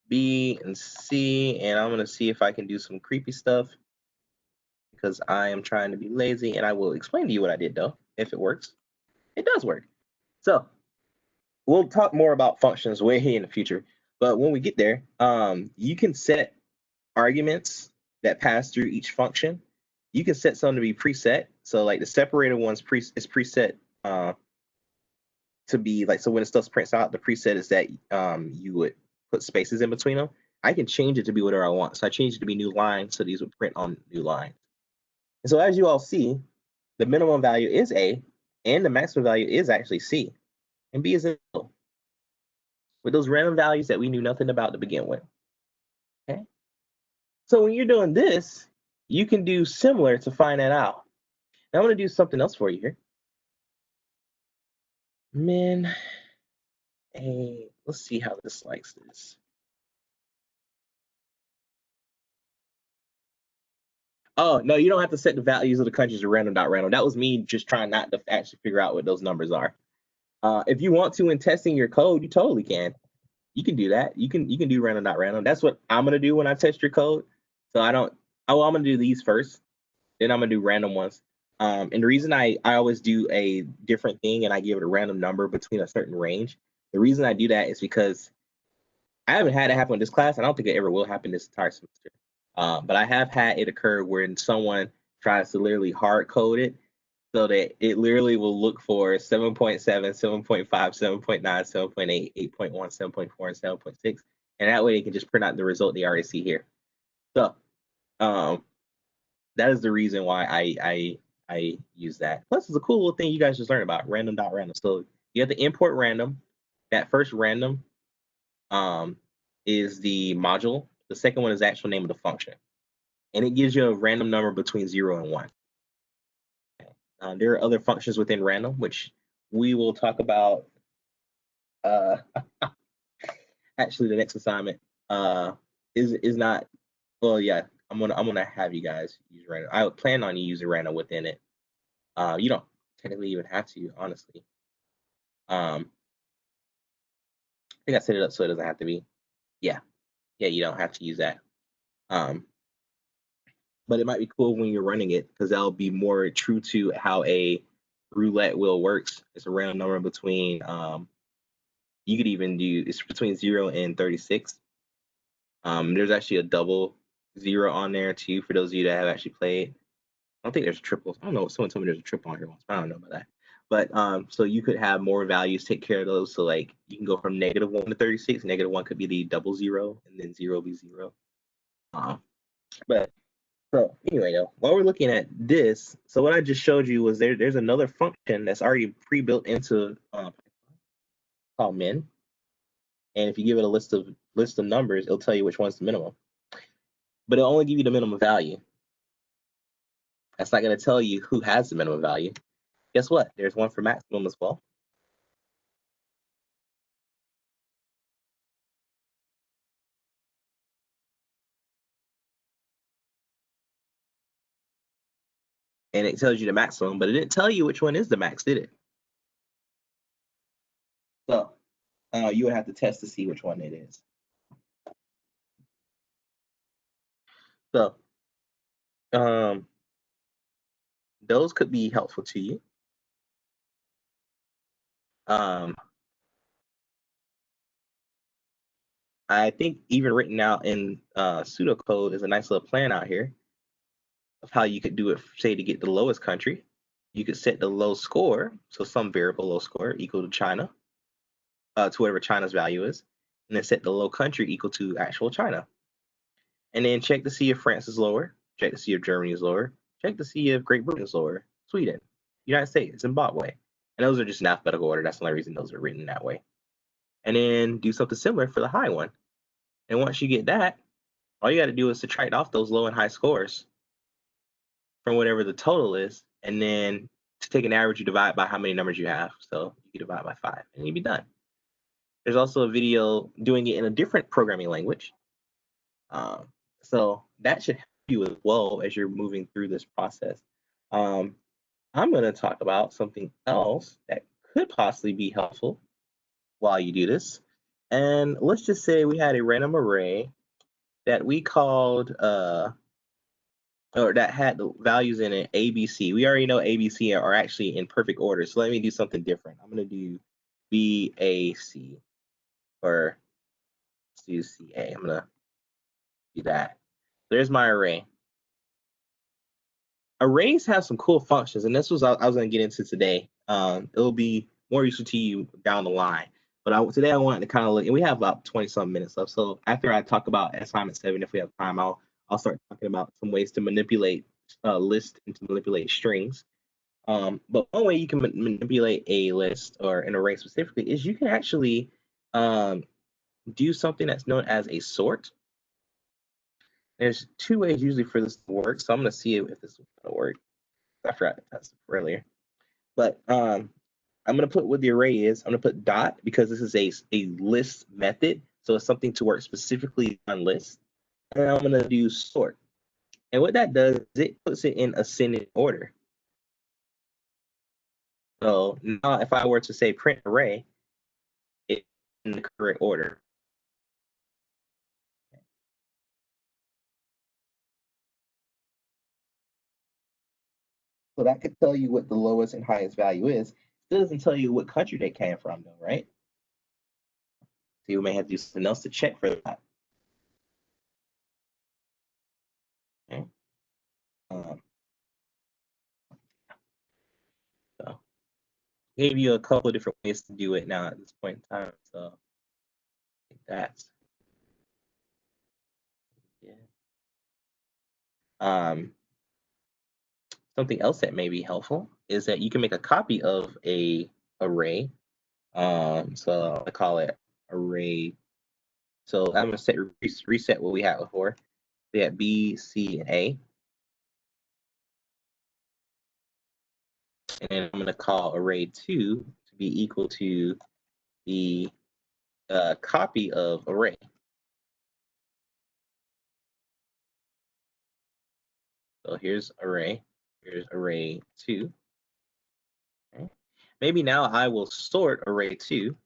B and C, and I'm gonna see if I can do some creepy stuff because I am trying to be lazy, and I will explain to you what I did though, if it works. It does work. So we'll talk more about functions way in the future, but when we get there, you can set arguments that pass through each function. You can set some to be preset. So like the separator one's is preset to be like, so when stuff prints out, the preset is that you would put spaces in between them. I can change it to be whatever I want. So I changed it to be new lines, so these would print on new lines. And so as you all see, the minimum value is A, and the maximum value is actually C, and B is in the middle, with those random values that we knew nothing about to begin with. Okay. So when you're doing this, you can do similar to find that out. Now I'm going to do something else for you here. Min A, let's see how this likes this. Oh, no, you don't have to set the values of the countries to random.random. That was me just trying not to actually figure out what those numbers are. If you want to in testing your code, you totally can. You can do that. You can do random.random. That's what I'm going to do when I test your code. So I'm going to do these first. Then I'm going to do random ones. And the reason I always do a different thing and I give it a random number between a certain range, the reason I do that is because I haven't had it happen in this class. I don't think it ever will happen this entire semester. But I have had it occur when someone tries to literally hard code it so that it literally will look for 7.7, 7.5, 7.9, 7.8, 8.1, 7.4, and 7.6. And that way they can just print out the result they already see here. So that is the reason why I use that. Plus, it's a cool little thing you guys just learned about, random.random. So you have to import random. That first random is the module. The second one is the actual name of the function. And it gives you a random number between 0 and 1. Okay. There are other functions within random, which we will talk about. Actually, the next assignment is not. Well, yeah, I'm gonna have you guys use random. I would plan on you using random within it. You don't technically even have to, honestly. I think I set it up so it doesn't have to be. Yeah, you don't have to use that. But it might be cool when you're running it because that'll be more true to how a roulette wheel works. It's a random number between you could even do, it's between 0 and 36. There's actually a double 0 on there too for those of you that have actually played. I don't think there's triples. I don't know. Someone told me there's a triple on here once. I don't know about that. But so you could have more values, take care of those. So like you can go from -1 to 36. -1 could be the double 0, and then 0 be 0. But so anyway, though, while we're looking at this, so what I just showed you was there's another function that's already pre-built into called min. And if you give it a list of numbers, it'll tell you which one's the minimum. But it'll only give you the minimum value. That's not going to tell you who has the minimum value. Guess what? There's one for maximum as well. and it tells you the maximum, but it didn't tell you which one is the max, did it? So you would have to test to see which one it is. So those could be helpful to you. I think even written out in pseudocode is a nice little plan out here of how you could do it, say, to get the lowest country. You could set the low score, so some variable low score equal to China, to whatever China's value is, and then set the low country equal to actual China. And then check to see if France is lower, check to see if Germany is lower, check to see if Great Britain is lower, Sweden, United States, Zimbabwe. And those are just in alphabetical order. That's the only reason those are written that way. And then do something similar for the high one. And once you get that, all you got to do is subtract off those low and high scores from whatever the total is. And then to take an average, you divide by how many numbers you have. So you divide by 5 and you'll be done. There's also a video doing it in a different programming language. So that should help you as well as you're moving through this process. I'm going to talk about something else that could possibly be helpful while you do this. And let's just say we had a random array that we called, or that had the values in it, ABC. We already know ABC are actually in perfect order. So let me do something different. I'm going to do BAC, or let's do CA. I'm going to do that. There's my array. Arrays have some cool functions, and this was I was going to get into today. It'll be more useful to you down the line. But today I wanted to kind of look, and we have about 20-some minutes left. So after I talk about assignment 7, if we have time, I'll start talking about some ways to manipulate lists and to manipulate strings. But one way you can manipulate a list or an array specifically is you can actually do something that's known as a sort. There's 2 ways usually for this to work, so I'm going to see if this will work. I forgot to test it earlier. But I'm going to put what the array is. I'm going to put dot because this is a list method. So it's something to work specifically on lists. And I'm going to do sort. And what that does is it puts it in ascending order. So now if I were to say print array, it's in the correct order. So that could tell you what the lowest and highest value is. It doesn't tell you what country they came from, though, right? So you may have to do something else to check for that. Okay. So gave you a couple of different ways to do it now at this point in time. So I think that's something else that may be helpful is that you can make a copy of a array. So I call it array. So I'm gonna reset what we had before. We had B, C, and A. And then I'm gonna call array 2 to be equal to the copy of array. So here's array 2. Okay. Maybe now I will sort array 2.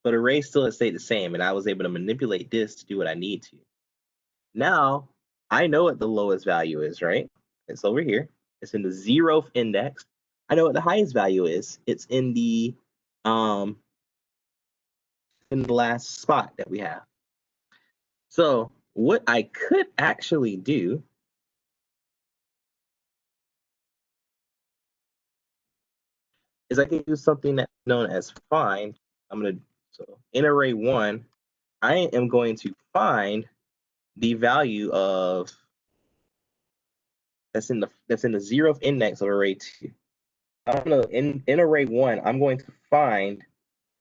But array still has stayed the same, and I was able to manipulate this to do what I need to. Now, I know what the lowest value is, right? It's over here. It's in the 0th index. I know what the highest value is. It's in the last spot that we have. So what I could actually do is I can do something that's known as find. So in array 1, I am going to find the value of that's in the 0th index of array 2. I'm gonna in array 1, I'm going to find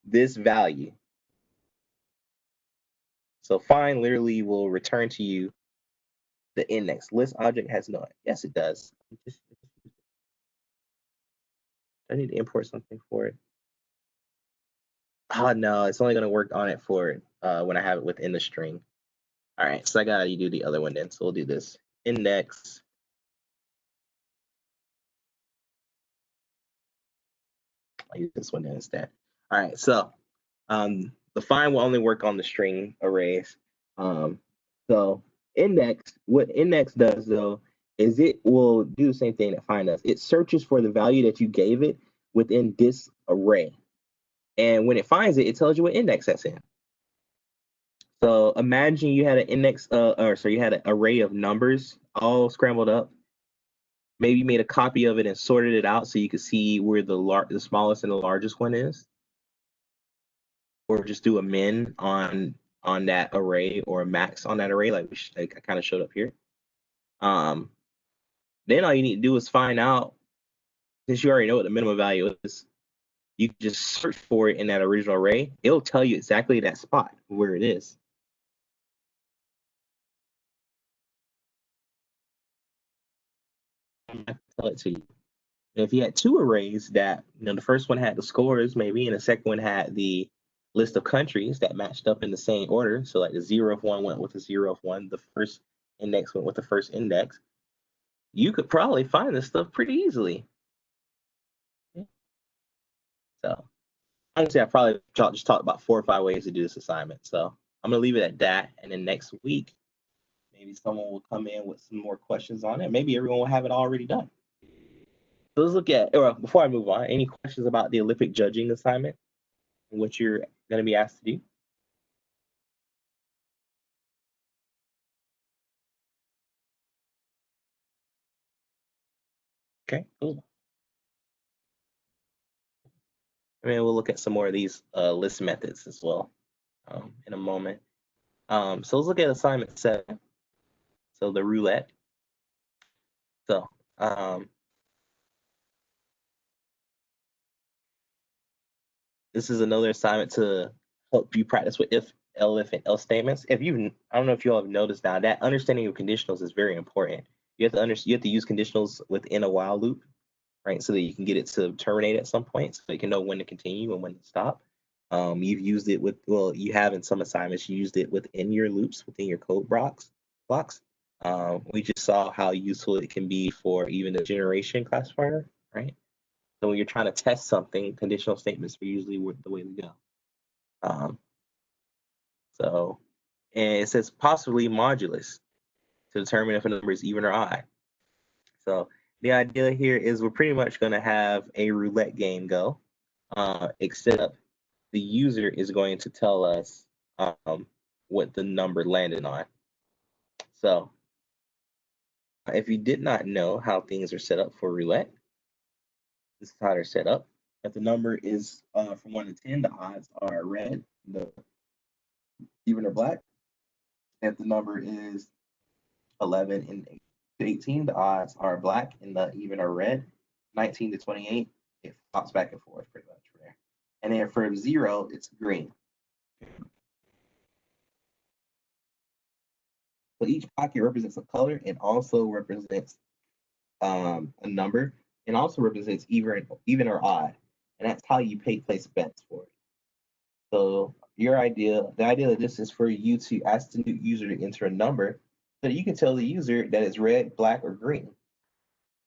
this value. So find literally will return to you the index. List object has no. Yes, it does. I need to import something for it. Oh no, it's only gonna work on it for when I have it within the string. All right, so I got to do the other one then. So we'll do this index. I'll use this one then instead. All right, so the find will only work on the string arrays. So index, what index does though, is it will do the same thing that find does. It searches for the value that you gave it within this array. And when it finds it, it tells you what index that's in. So imagine you had an index, you had an array of numbers all scrambled up. Maybe you made a copy of it and sorted it out so you could see where the smallest and the largest one is. Or just do a min on that array or a max on that array, like I kind of showed up here. Then all you need to do is find out, since you already know what the minimum value is, you can just search for it in that original array. It'll tell you exactly that spot where it is. I'll tell it to you. And if you had two arrays that, the first one had the scores maybe, and the second one had the list of countries that matched up in the same order. So like the 0 of 1 went with the 0 of 1, the first index went with the first index. You could probably find this stuff pretty easily. So honestly, I probably just talked about 4 or 5 ways to do this assignment. So I'm gonna leave it at that. And then next week, maybe someone will come in with some more questions on it. Maybe everyone will have it already done. So let's look at, or before I move on, any questions about the Olympic judging assignment and what you're gonna be asked to do? Okay, cool. And then we'll look at some more of these list methods as well in a moment. So let's look at assignment 7. So the roulette. So this is another assignment to help you practice with if, elif, and else statements. I don't know if you all have noticed now that understanding of conditionals is very important. You have to use conditionals within a while loop, right? So that you can get it to terminate at some point, so you can know when to continue and when to stop. You've used it you have in some assignments, you used it within your loops, within your code blocks. We just saw how useful it can be for even the generation classifier, right? So when you're trying to test something, conditional statements are usually the way to go. And it says possibly modulus to determine if a number is even or odd. So the idea here is we're pretty much going to have a roulette game go, except the user is going to tell us what the number landed on. So if you did not know how things are set up for roulette, this is how they're set up. If the number is from 1 to 10, the odds are red, the even or black. If the number is 11 and 18, the odds are black and the even are red. 19 to 28, it flops back and forth pretty much from there. And then for 0, it's green. So each pocket represents a color and also represents a number, and also represents even or odd. And that's how you place bets for it. So the idea of this is for you to ask the new user to enter a number so that you can tell the user that it's red, black, or green.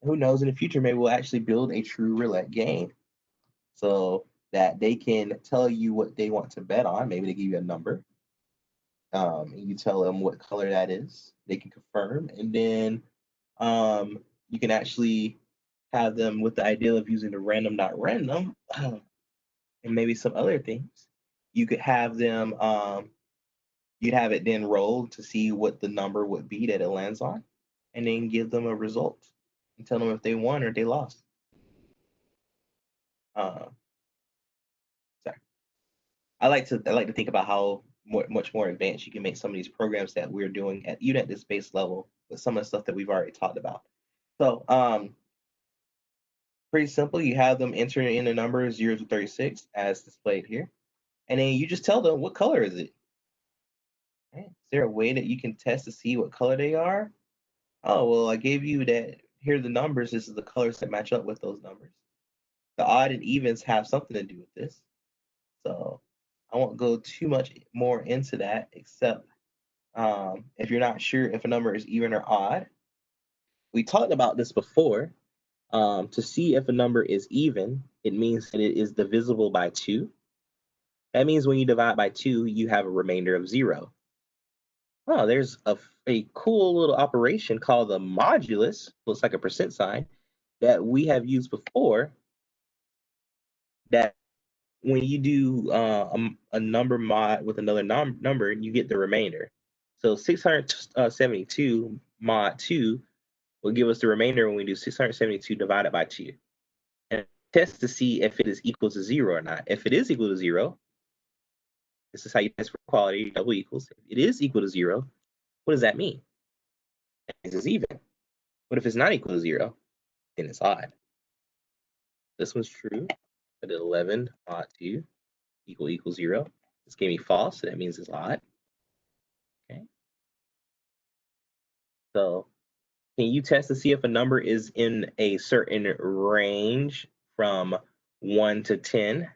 Who knows, in the future, maybe we'll actually build a true roulette game so that they can tell you what they want to bet on. Maybe they give you a number. And you tell them what color that is. They can confirm. And then you can actually have them with the idea of using the random.random and maybe some other things. You could have them, you'd have it then roll to see what the number would be that it lands on, and then give them a result and tell them if they won or they lost. Sorry. I like to think about how much more advanced you can make some of these programs that we're doing even at this base level with some of the stuff that we've already talked about. So pretty simple. You have them enter in the number 0 to 36 as displayed here, and then you just tell them what color is it. Right? Is there a way that you can test to see what color they are? Oh, well, I gave you that. Here are the numbers. This is the colors that match up with those numbers. The odd and evens have something to do with this. So I won't go too much more into that, except if you're not sure if a number is even or odd. We talked about this before. To see if a number is even, it means that it is divisible by 2. That means when you divide by 2, you have a remainder of 0. Oh, there's a cool little operation called the modulus, looks like a percent sign, that we have used before, that when you do a number mod with another number, you get the remainder. So 672 mod 2 will give us the remainder when we do 672 divided by 2. And test to see if it is equal to 0 or not. If it is equal to 0, this is how you test for equality, double equals. If it is equal to 0, what does that mean? It means it's even. What if it's not equal to 0? Then it's odd. This one's true. I did 11 mod 2 equals 0. This gave me false, so that means it's odd. Okay. So can you test to see if a number is in a certain range from 1 to 10,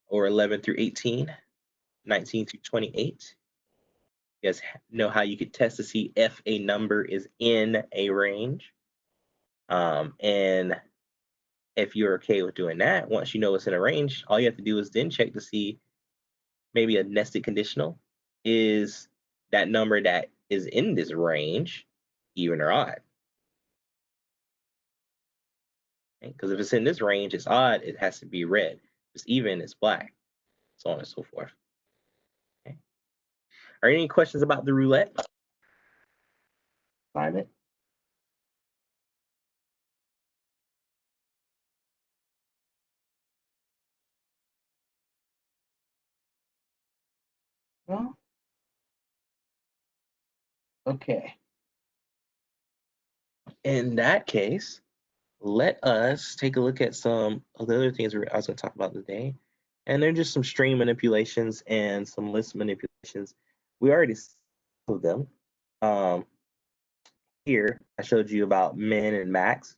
or 11 through 18, 19 through 28? You guys know how you could test to see if a number is in a range? And if you're okay with doing that, once you know it's in a range, all you have to do is then check to see maybe a nested conditional. Is that number that is in this range even or odd? Because if it's in this range, it's odd, it has to be red. If it's even, it's black, so on and so forth. Okay. Are there any questions about the roulette assignment? No? Okay. In that case, let us take a look at some of the other things I was going to talk about today. And they're just some string manipulations and some list manipulations. We already saw them. Here, I showed you about min and max.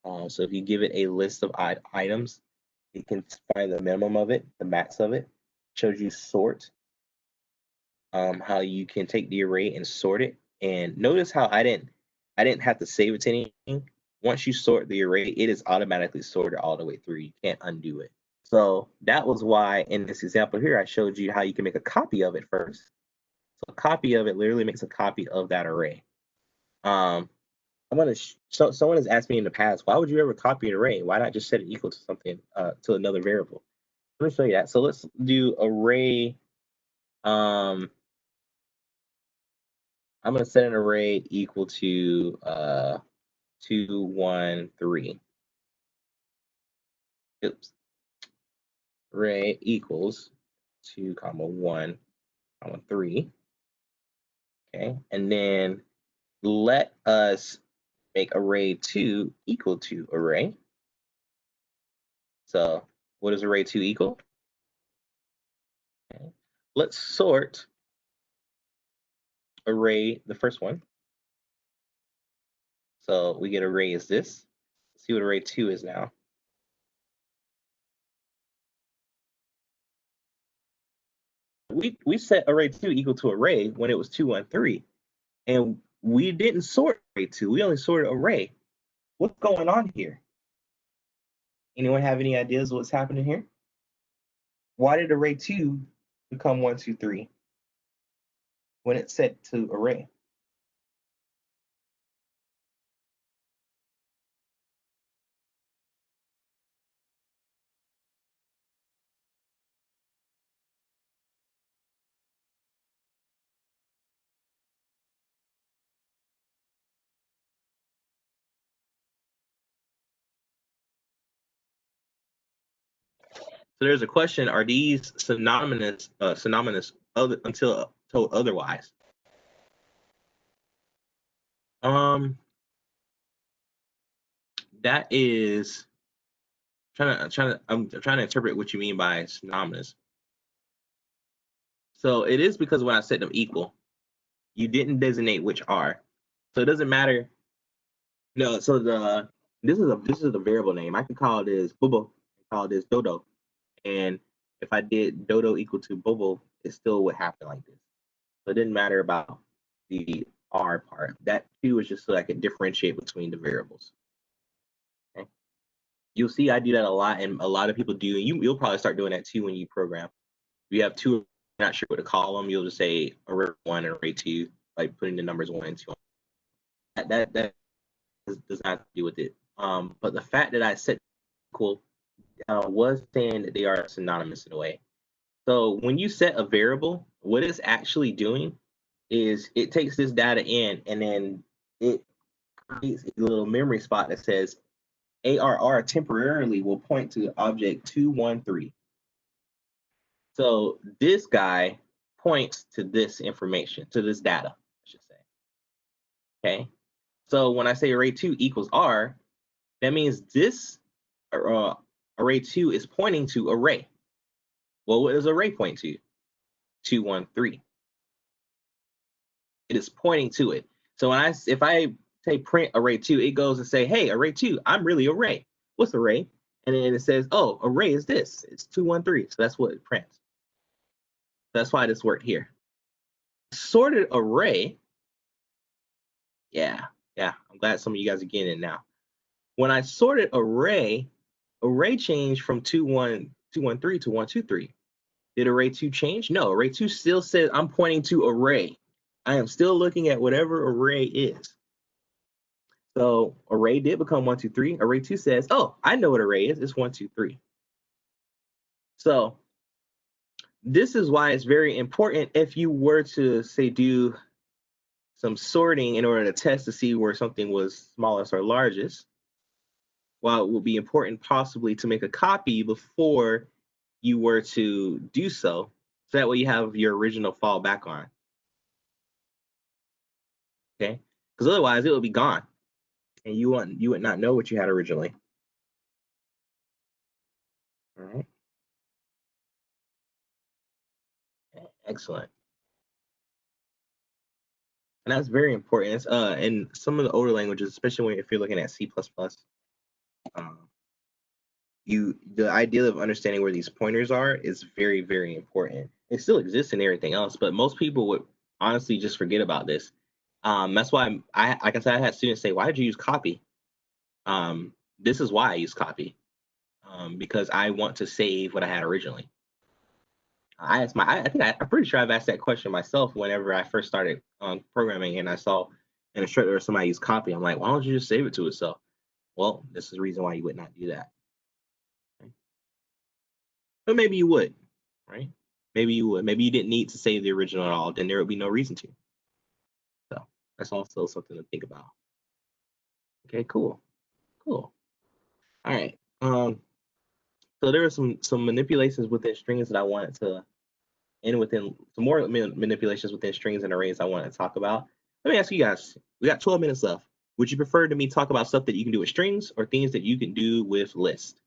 So if you give it a list of items, you can find the minimum of it, the max of it. Shows you sort, how you can take the array and sort it. And notice how I didn't have to save it to anything. Once you sort the array, it is automatically sorted all the way through. You can't undo it. So that was why in this example here, I showed you how you can make a copy of it first. So a copy of it literally makes a copy of that array. I'm gonna. Someone has asked me in the past, why would you ever copy an array? Why not just set it equal to something, to another variable? Let me show you that. So let's do array. I'm gonna set an array equal to 2, 1, 3. Oops. Array equals 2, 1, 3. Okay, and then let us make array 2 equal to array. So what does array 2 equal? Okay. Let's sort array, the first one. So we get array is this. Let's see what array 2 is now. We set array 2 equal to array when it was 2, 1, 3. And we didn't sort array 2, we only sorted array. What's going on here? Anyone have any ideas what's happening here? Why did array 2 become 1, 2, 3 when it's set to array? So there's a question: are these synonymous until told otherwise? That is I'm trying to interpret what you mean by synonymous. So it is because when I set them equal, you didn't designate which are. So it doesn't matter. No, so this is the variable name. I can call this Bubba, call this Dodo, and if I did dodo equal to bobo, it still would happen like this. So it didn't matter about the R part. That 2 is just so I could differentiate between the variables. Okay. You'll see I do that a lot, and a lot of people do. And you'll probably start doing that too when you program. If you have 2, you're not sure what to call them, you'll just say array 1 and array 2, like putting the numbers 1 and 2. That does not do with it. But the fact that I set equal was saying that they are synonymous in a way. So when you set a variable, what it's actually doing is it takes this data in, and then it creates a little memory spot that says ARR temporarily will point to object 213. So this guy points to this information, to this data, I should say. Okay. So when I say array 2 equals R, that means this array 2 is pointing to array. Well, what does array point to? 213. It is pointing to it. So when if I say print array 2, it goes and say, hey, array 2, I'm really array. What's array? And then it says, oh, array is this. It's 213. So that's what it prints. That's why this worked here. Sorted array. Yeah. I'm glad some of you guys are getting it now. When I sorted array changed from 213 to 123. Did array 2 change? No, array 2 still says I'm pointing to array. I am still looking at whatever array is. So array did become 123. Array 2 says, oh, I know what array is. It's 123. So this is why it's very important if you were to say do some sorting in order to test to see where something was smallest or largest. While it would be important possibly to make a copy before you were to do so that way you have your original fall back on. Okay, because otherwise it will be gone, and you would not know what you had originally. All right. Excellent. And that's very important. It's in some of the older languages, especially if you're looking at C++, the idea of understanding where these pointers are is very, very important. It still exists in everything else, but most people would honestly just forget about this. That's why like I said, I had students say, "Why did you use copy?" This is why I use copy, because I want to save what I had originally. I'm pretty sure I've asked that question myself whenever I first started programming, and I saw an instructor or somebody use copy. I'm like, why don't you just save it to itself? Well, this is the reason why you would not do that. Okay. But maybe you would, right? Maybe you would. Maybe you didn't need to save the original at all. Then there would be no reason to. So that's also something to think about. Okay, cool. All right. So there are some manipulations within strings that I wanted to, and within some more manipulations within strings and arrays I wanted to talk about. Let me ask you guys, we got 12 minutes left. Would you prefer to me talk about stuff that you can do with strings or things that you can do with lists?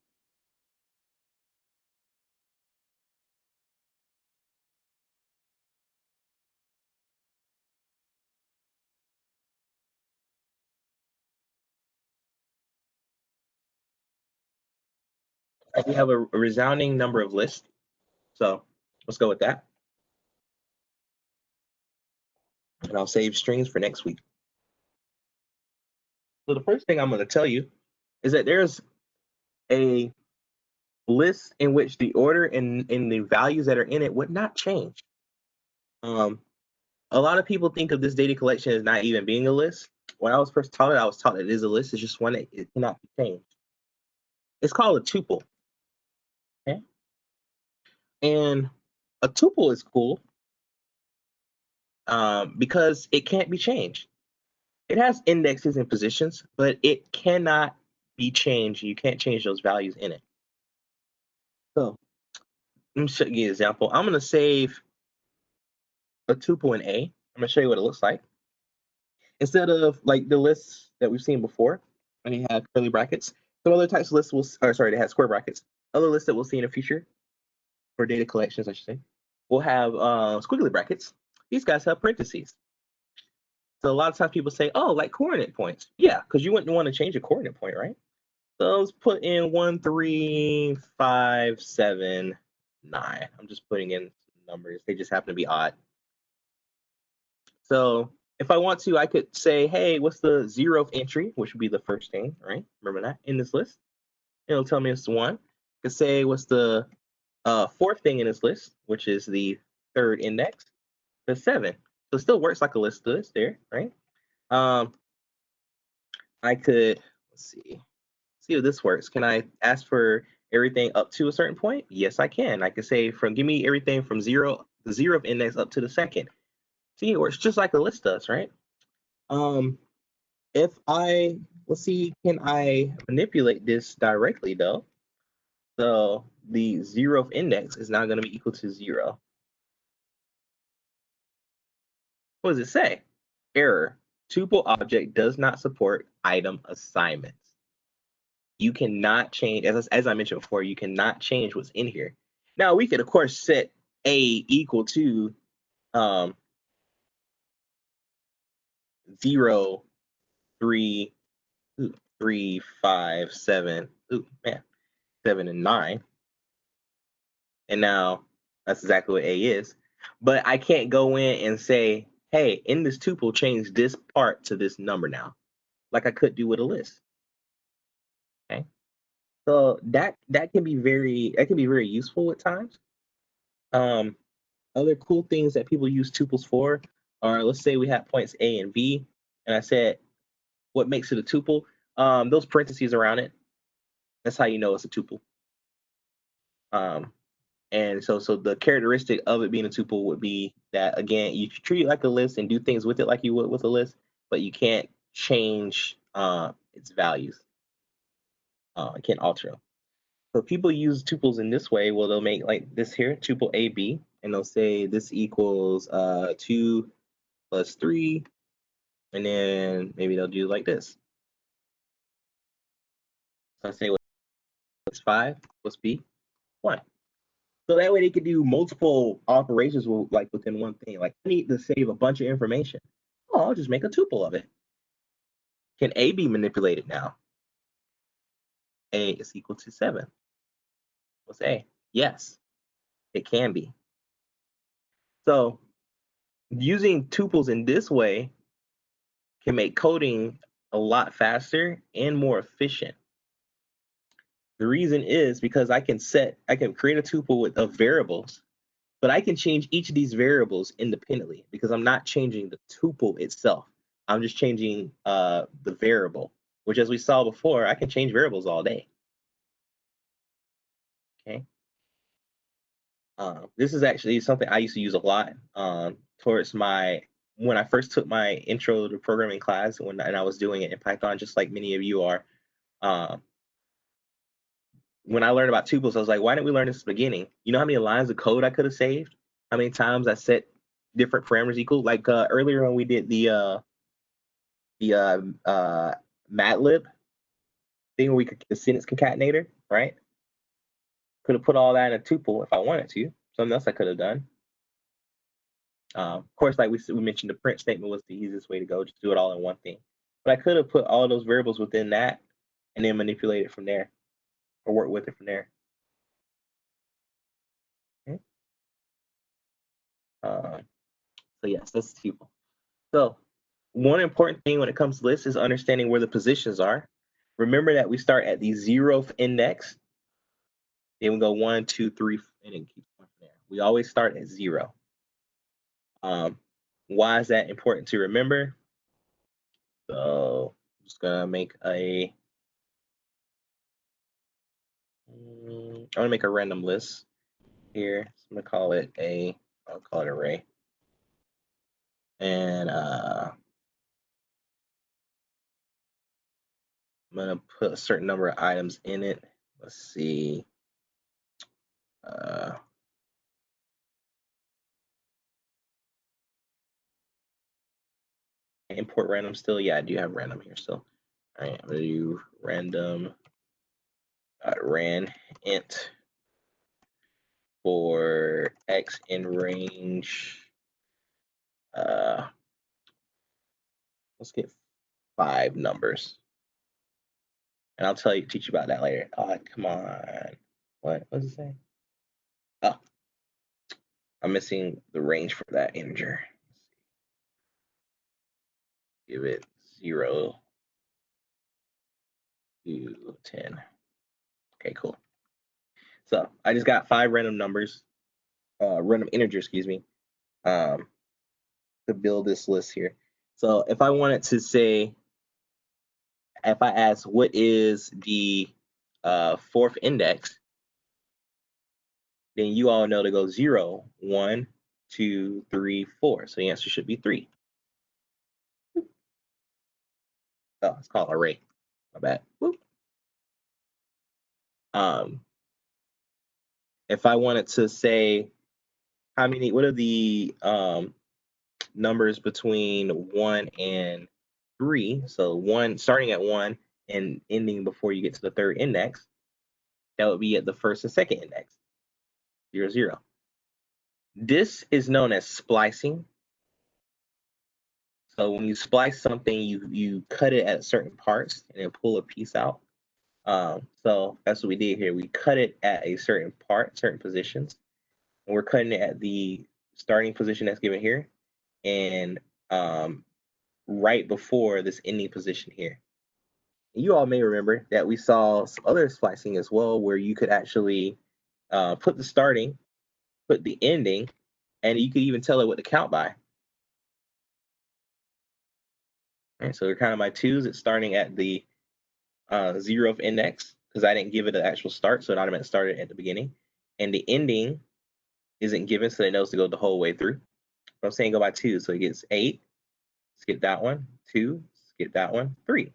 We have a resounding number of lists. So let's go with that. And I'll save strings for next week. So the first thing I'm going to tell you is that there's a list in which the order and the values that are in it would not change. A lot of people think of this data collection as not even being a list. When I was first taught it, I was taught it is a list. It's just one that it cannot be changed. It's called a tuple. Okay? And a tuple is cool because it can't be changed. It has indexes and positions, but it cannot be changed. You can't change those values in it. So let me show you an example. I'm going to save a tuple in A. I'm going to show you what it looks like. Instead of like the lists that we've seen before, and you have curly brackets, some other types of lists they have square brackets. Other lists that we'll see in the future for data collections, I should say, we'll have squiggly brackets. These guys have parentheses. So a lot of times people say, oh, like coordinate points. Yeah, because you wouldn't want to change a coordinate point, right? So let's put in 1, 3, 5, 7, 9. I'm just putting in numbers. They just happen to be odd. So if I want to, I could say, hey, what's the 0th entry, which would be the first thing, right? Remember that in this list. It'll tell me it's 1. I could say what's the 4th thing in this list, which is the 3rd index, the 7. So it still works like a list does there, right? I could, let's see if this works. Can I ask for everything up to a certain point? Yes, I can. I could say give me everything from the 0th index up to the 2nd. See, it works just like a list does, right? If let's see, can I manipulate this directly though? So the 0th index is now going to be equal to 0. What does it say? Error. Tuple object does not support item assignments. You cannot change, as I mentioned before, you cannot change what's in here. Now we could of course set a equal to 0, 3, 3, 5, 7. Ooh, man, 7 and 9. And now that's exactly what A is. But I can't go in and say, hey, in this tuple, change this part to this number now, like I could do with a list. Okay. So that can be very useful at times. Other cool things that people use tuples for are, let's say we have points A and B, and I said, what makes it a tuple? Those parentheses around it. That's how you know it's a tuple. And so the characteristic of it being a tuple would be that, again, you treat it like a list and do things with it like you would with a list, but you can't change its values. You can't alter them. So people use tuples in this way. Well, they'll make like this here, tuple AB, and they'll say this equals 2 plus 3, and then maybe they'll do like this. So I say what's 5 plus B, 1. So that way they could do multiple operations within one thing. Like, I need to save a bunch of information. Oh, I'll just make a tuple of it. Can A be manipulated now? A is equal to 7. What's A? Yes, it can be. So using tuples in this way can make coding a lot faster and more efficient. The reason is because I can create a tuple of variables, but I can change each of these variables independently because I'm not changing the tuple itself. I'm just changing the variable, which, as we saw before, I can change variables all day. Okay. This is actually something I used to use a lot when I first took my intro to programming class, and I was doing it in Python, just like many of you are. When I learned about tuples, I was like, why didn't we learn this at the beginning? You know how many lines of code I could have saved? How many times I set different parameters equal? Like earlier when we did the MATLib thing where we could the sentence concatenator, right? Could have put all that in a tuple if I wanted to. Something else I could have done. Of course, like we mentioned, the print statement was the easiest way to go. Just do it all in one thing. But I could have put all those variables within that and then manipulate it from there or work with it from there. Okay. So yes, that's the tuple. So one important thing when it comes to lists is understanding where the positions are. Remember that we start at the 0th index. Then we go 1, 2, 3, and then keep going from there. We always start at 0. Why is that important to remember? So I'm just gonna make I'm gonna make a random list here. So I'm gonna call it I'll call it array. And I'm gonna put a certain number of items in it. Let's see. Import random still? Yeah, I do have random here still. All right, I'm gonna do random ran int for x in range. Let's get 5 numbers, and I'll teach you about that later. Come on, what does it say? Oh, I'm missing the range for that integer. Give it 0 to 10. Okay, cool. So I just got 5 random numbers, random integers, excuse me, to build this list here. So if I wanted to say, if I ask what is the 4th index, then you all know to go 0, 1, 2, 3, 4. So the answer should be 3. Oh, it's called array. My bad. Whoop. If I wanted to say what are the numbers between 1 and 3? So 1 starting at 1 and ending before you get to the 3rd index, that would be at the 1st and 2nd index. 0, 0. This is known as splicing. So when you splice something, you cut it at certain parts and then pull a piece out. So that's what we did here. We cut it at a certain part, certain positions, and we're cutting it at the starting position that's given here, and right before this ending position here. You all may remember that we saw some other splicing as well, where you could actually put the starting, put the ending, and you could even tell it what to count by. All right, so we're counting by 2s. It's starting at the 0th index because I didn't give it an actual start, so it automatically started at the beginning. And the ending isn't given, so it knows to go the whole way through. But I'm saying go by 2, so it gets 8. Skip that one. 2. Skip that one. 3.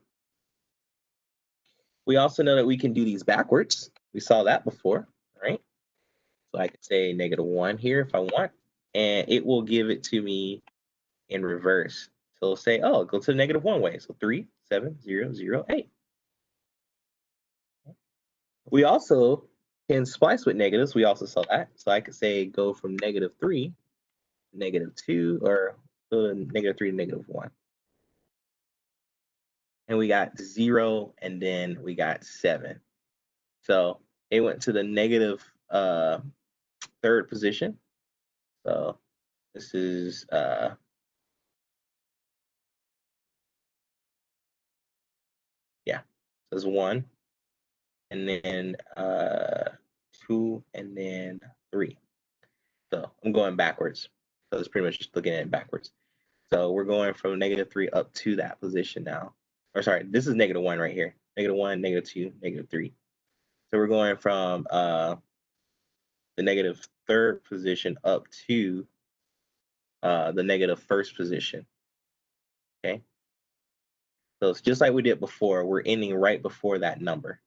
We also know that we can do these backwards. We saw that before, right? So I could say -1 here if I want, and it will give it to me in reverse. So it'll say, oh, go to the -1 way. So 3, 7, 0, 0, 8. We also can splice with negatives. We also saw that. So I could say go from -3, -2, or -3 to -1. And we got 0, and then we got 7. So it went to the negative 3rd position. So this is yeah, so it's 1, and then 2, and then 3. So I'm going backwards. So it's pretty much just looking at it backwards. So we're going from -3 up to that position now. Or sorry, this is -1 right here. -1, -2, -3. So we're going from the -3rd position up to the -1st position. Okay. So it's just like we did before. We're ending right before that number.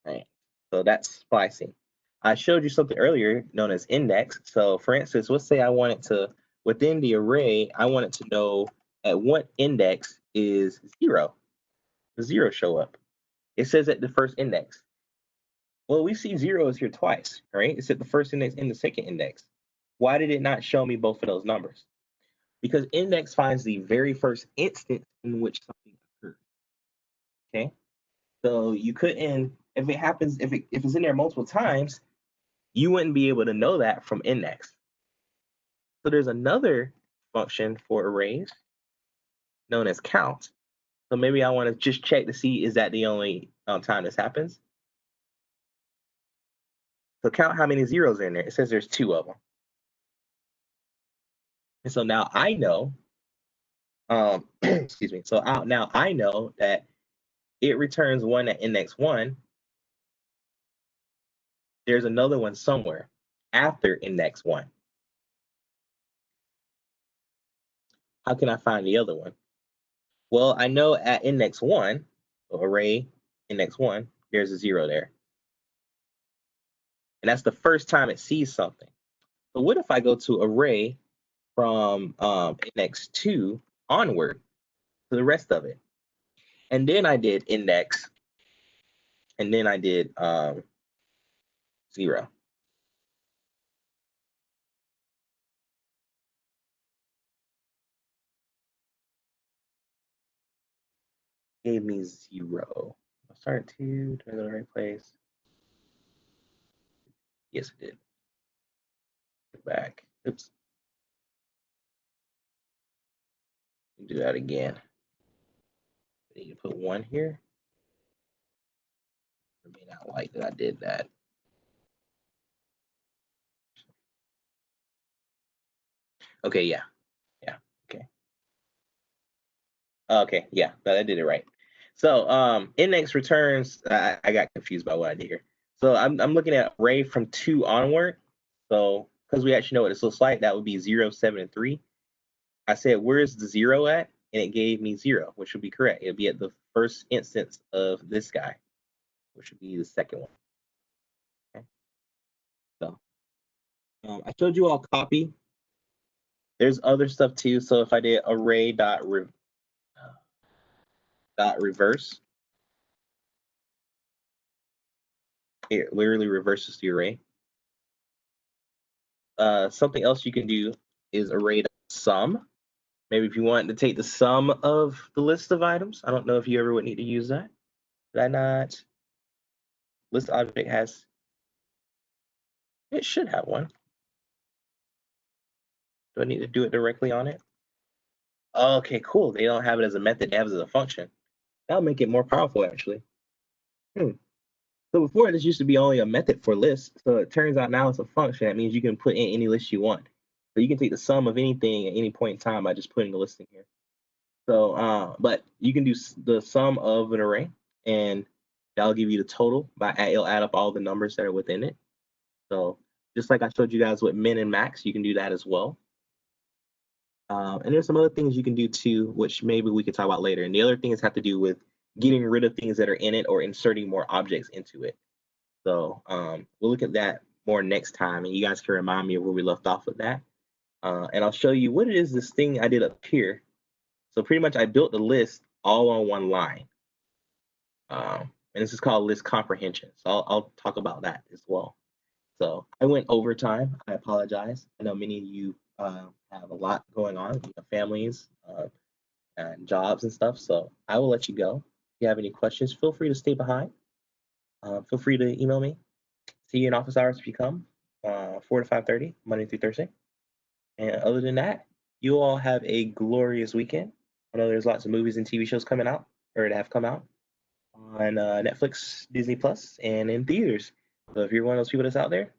Right. So that's splicing. I showed you something earlier known as index. So for instance, let's say I wanted to, within the array, I wanted to know at what index is 0. The 0 show up. It says at the 1st index. Well, we see 0 is here twice, right? It's at the 1st index and the 2nd index. Why did it not show me both of those numbers? Because index finds the very first instance in which something occurred. Okay. So you couldn't, if it happens, if it's in there multiple times, you wouldn't be able to know that from index. So there's another function for arrays known as count. So maybe I want to just check to see, is that the only time this happens? So count how many zeros are in there. It says there's 2 of them. And so now I know, excuse me. So now I know that it returns 1 at index 1. There's another one somewhere after index 1. How can I find the other one? Well, I know at index 1, so array index 1, there's a 0 there. And that's the first time it sees something. But what if I go to array from index 2 onward to the rest of it? And then I did index, and then I did 0. Gave me 0. I'll start 2, do I go to the right place? Yes, it did. Go back. Oops. Do that again. I need to put 1 here. I may not like that I did that. Okay, yeah. Okay. Okay, yeah, I did it right. So index returns, I got confused by what I did here. So I'm looking at array from 2 onward. So because we actually know what this looks like, that would be 0, 7, and 3. I said, where's the 0 at? And it gave me 0, which would be correct. It'll be at the first instance of this guy, which would be the second one. Okay. So I showed you all copy. There's other stuff too. So if I did array dot reverse, it literally reverses the array. Something else you can do is array sum. Maybe if you want to take the sum of the list of items. I don't know if you ever would need to use that. Did I not? List object has, it should have one. Do I need to do it directly on it? Okay, cool. They don't have it as a method, they have it as a function. That'll make it more powerful actually. So before this used to be only a method for lists. So it turns out now it's a function. That means you can put in any list you want. So you can take the sum of anything at any point in time by just putting the list in here. So, but you can do the sum of an array, and that'll give you the total. It'll add up all the numbers that are within it. So just like I showed you guys with min and max, you can do that as well. And there's some other things you can do too, which maybe we could talk about later. And the other things have to do with getting rid of things that are in it or inserting more objects into it. So we'll look at that more next time, and you guys can remind me of where we left off with that. And I'll show you what it is, this thing I did up here. So pretty much I built the list all on one line. And this is called list comprehension. So I'll talk about that as well. So I went over time. I apologize. I know many of you have a lot going on, families and jobs and stuff. So I will let you go. If you have any questions, feel free to stay behind. Feel free to email me. See you in office hours if you come, 4 to 5:30, Monday through Thursday. And other than that, you all have a glorious weekend. I know there's lots of movies and TV shows coming out, or that have come out on Netflix, Disney Plus, and in theaters. So if you're one of those people that's out there,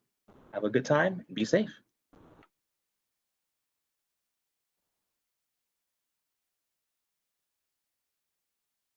have a good time and be safe.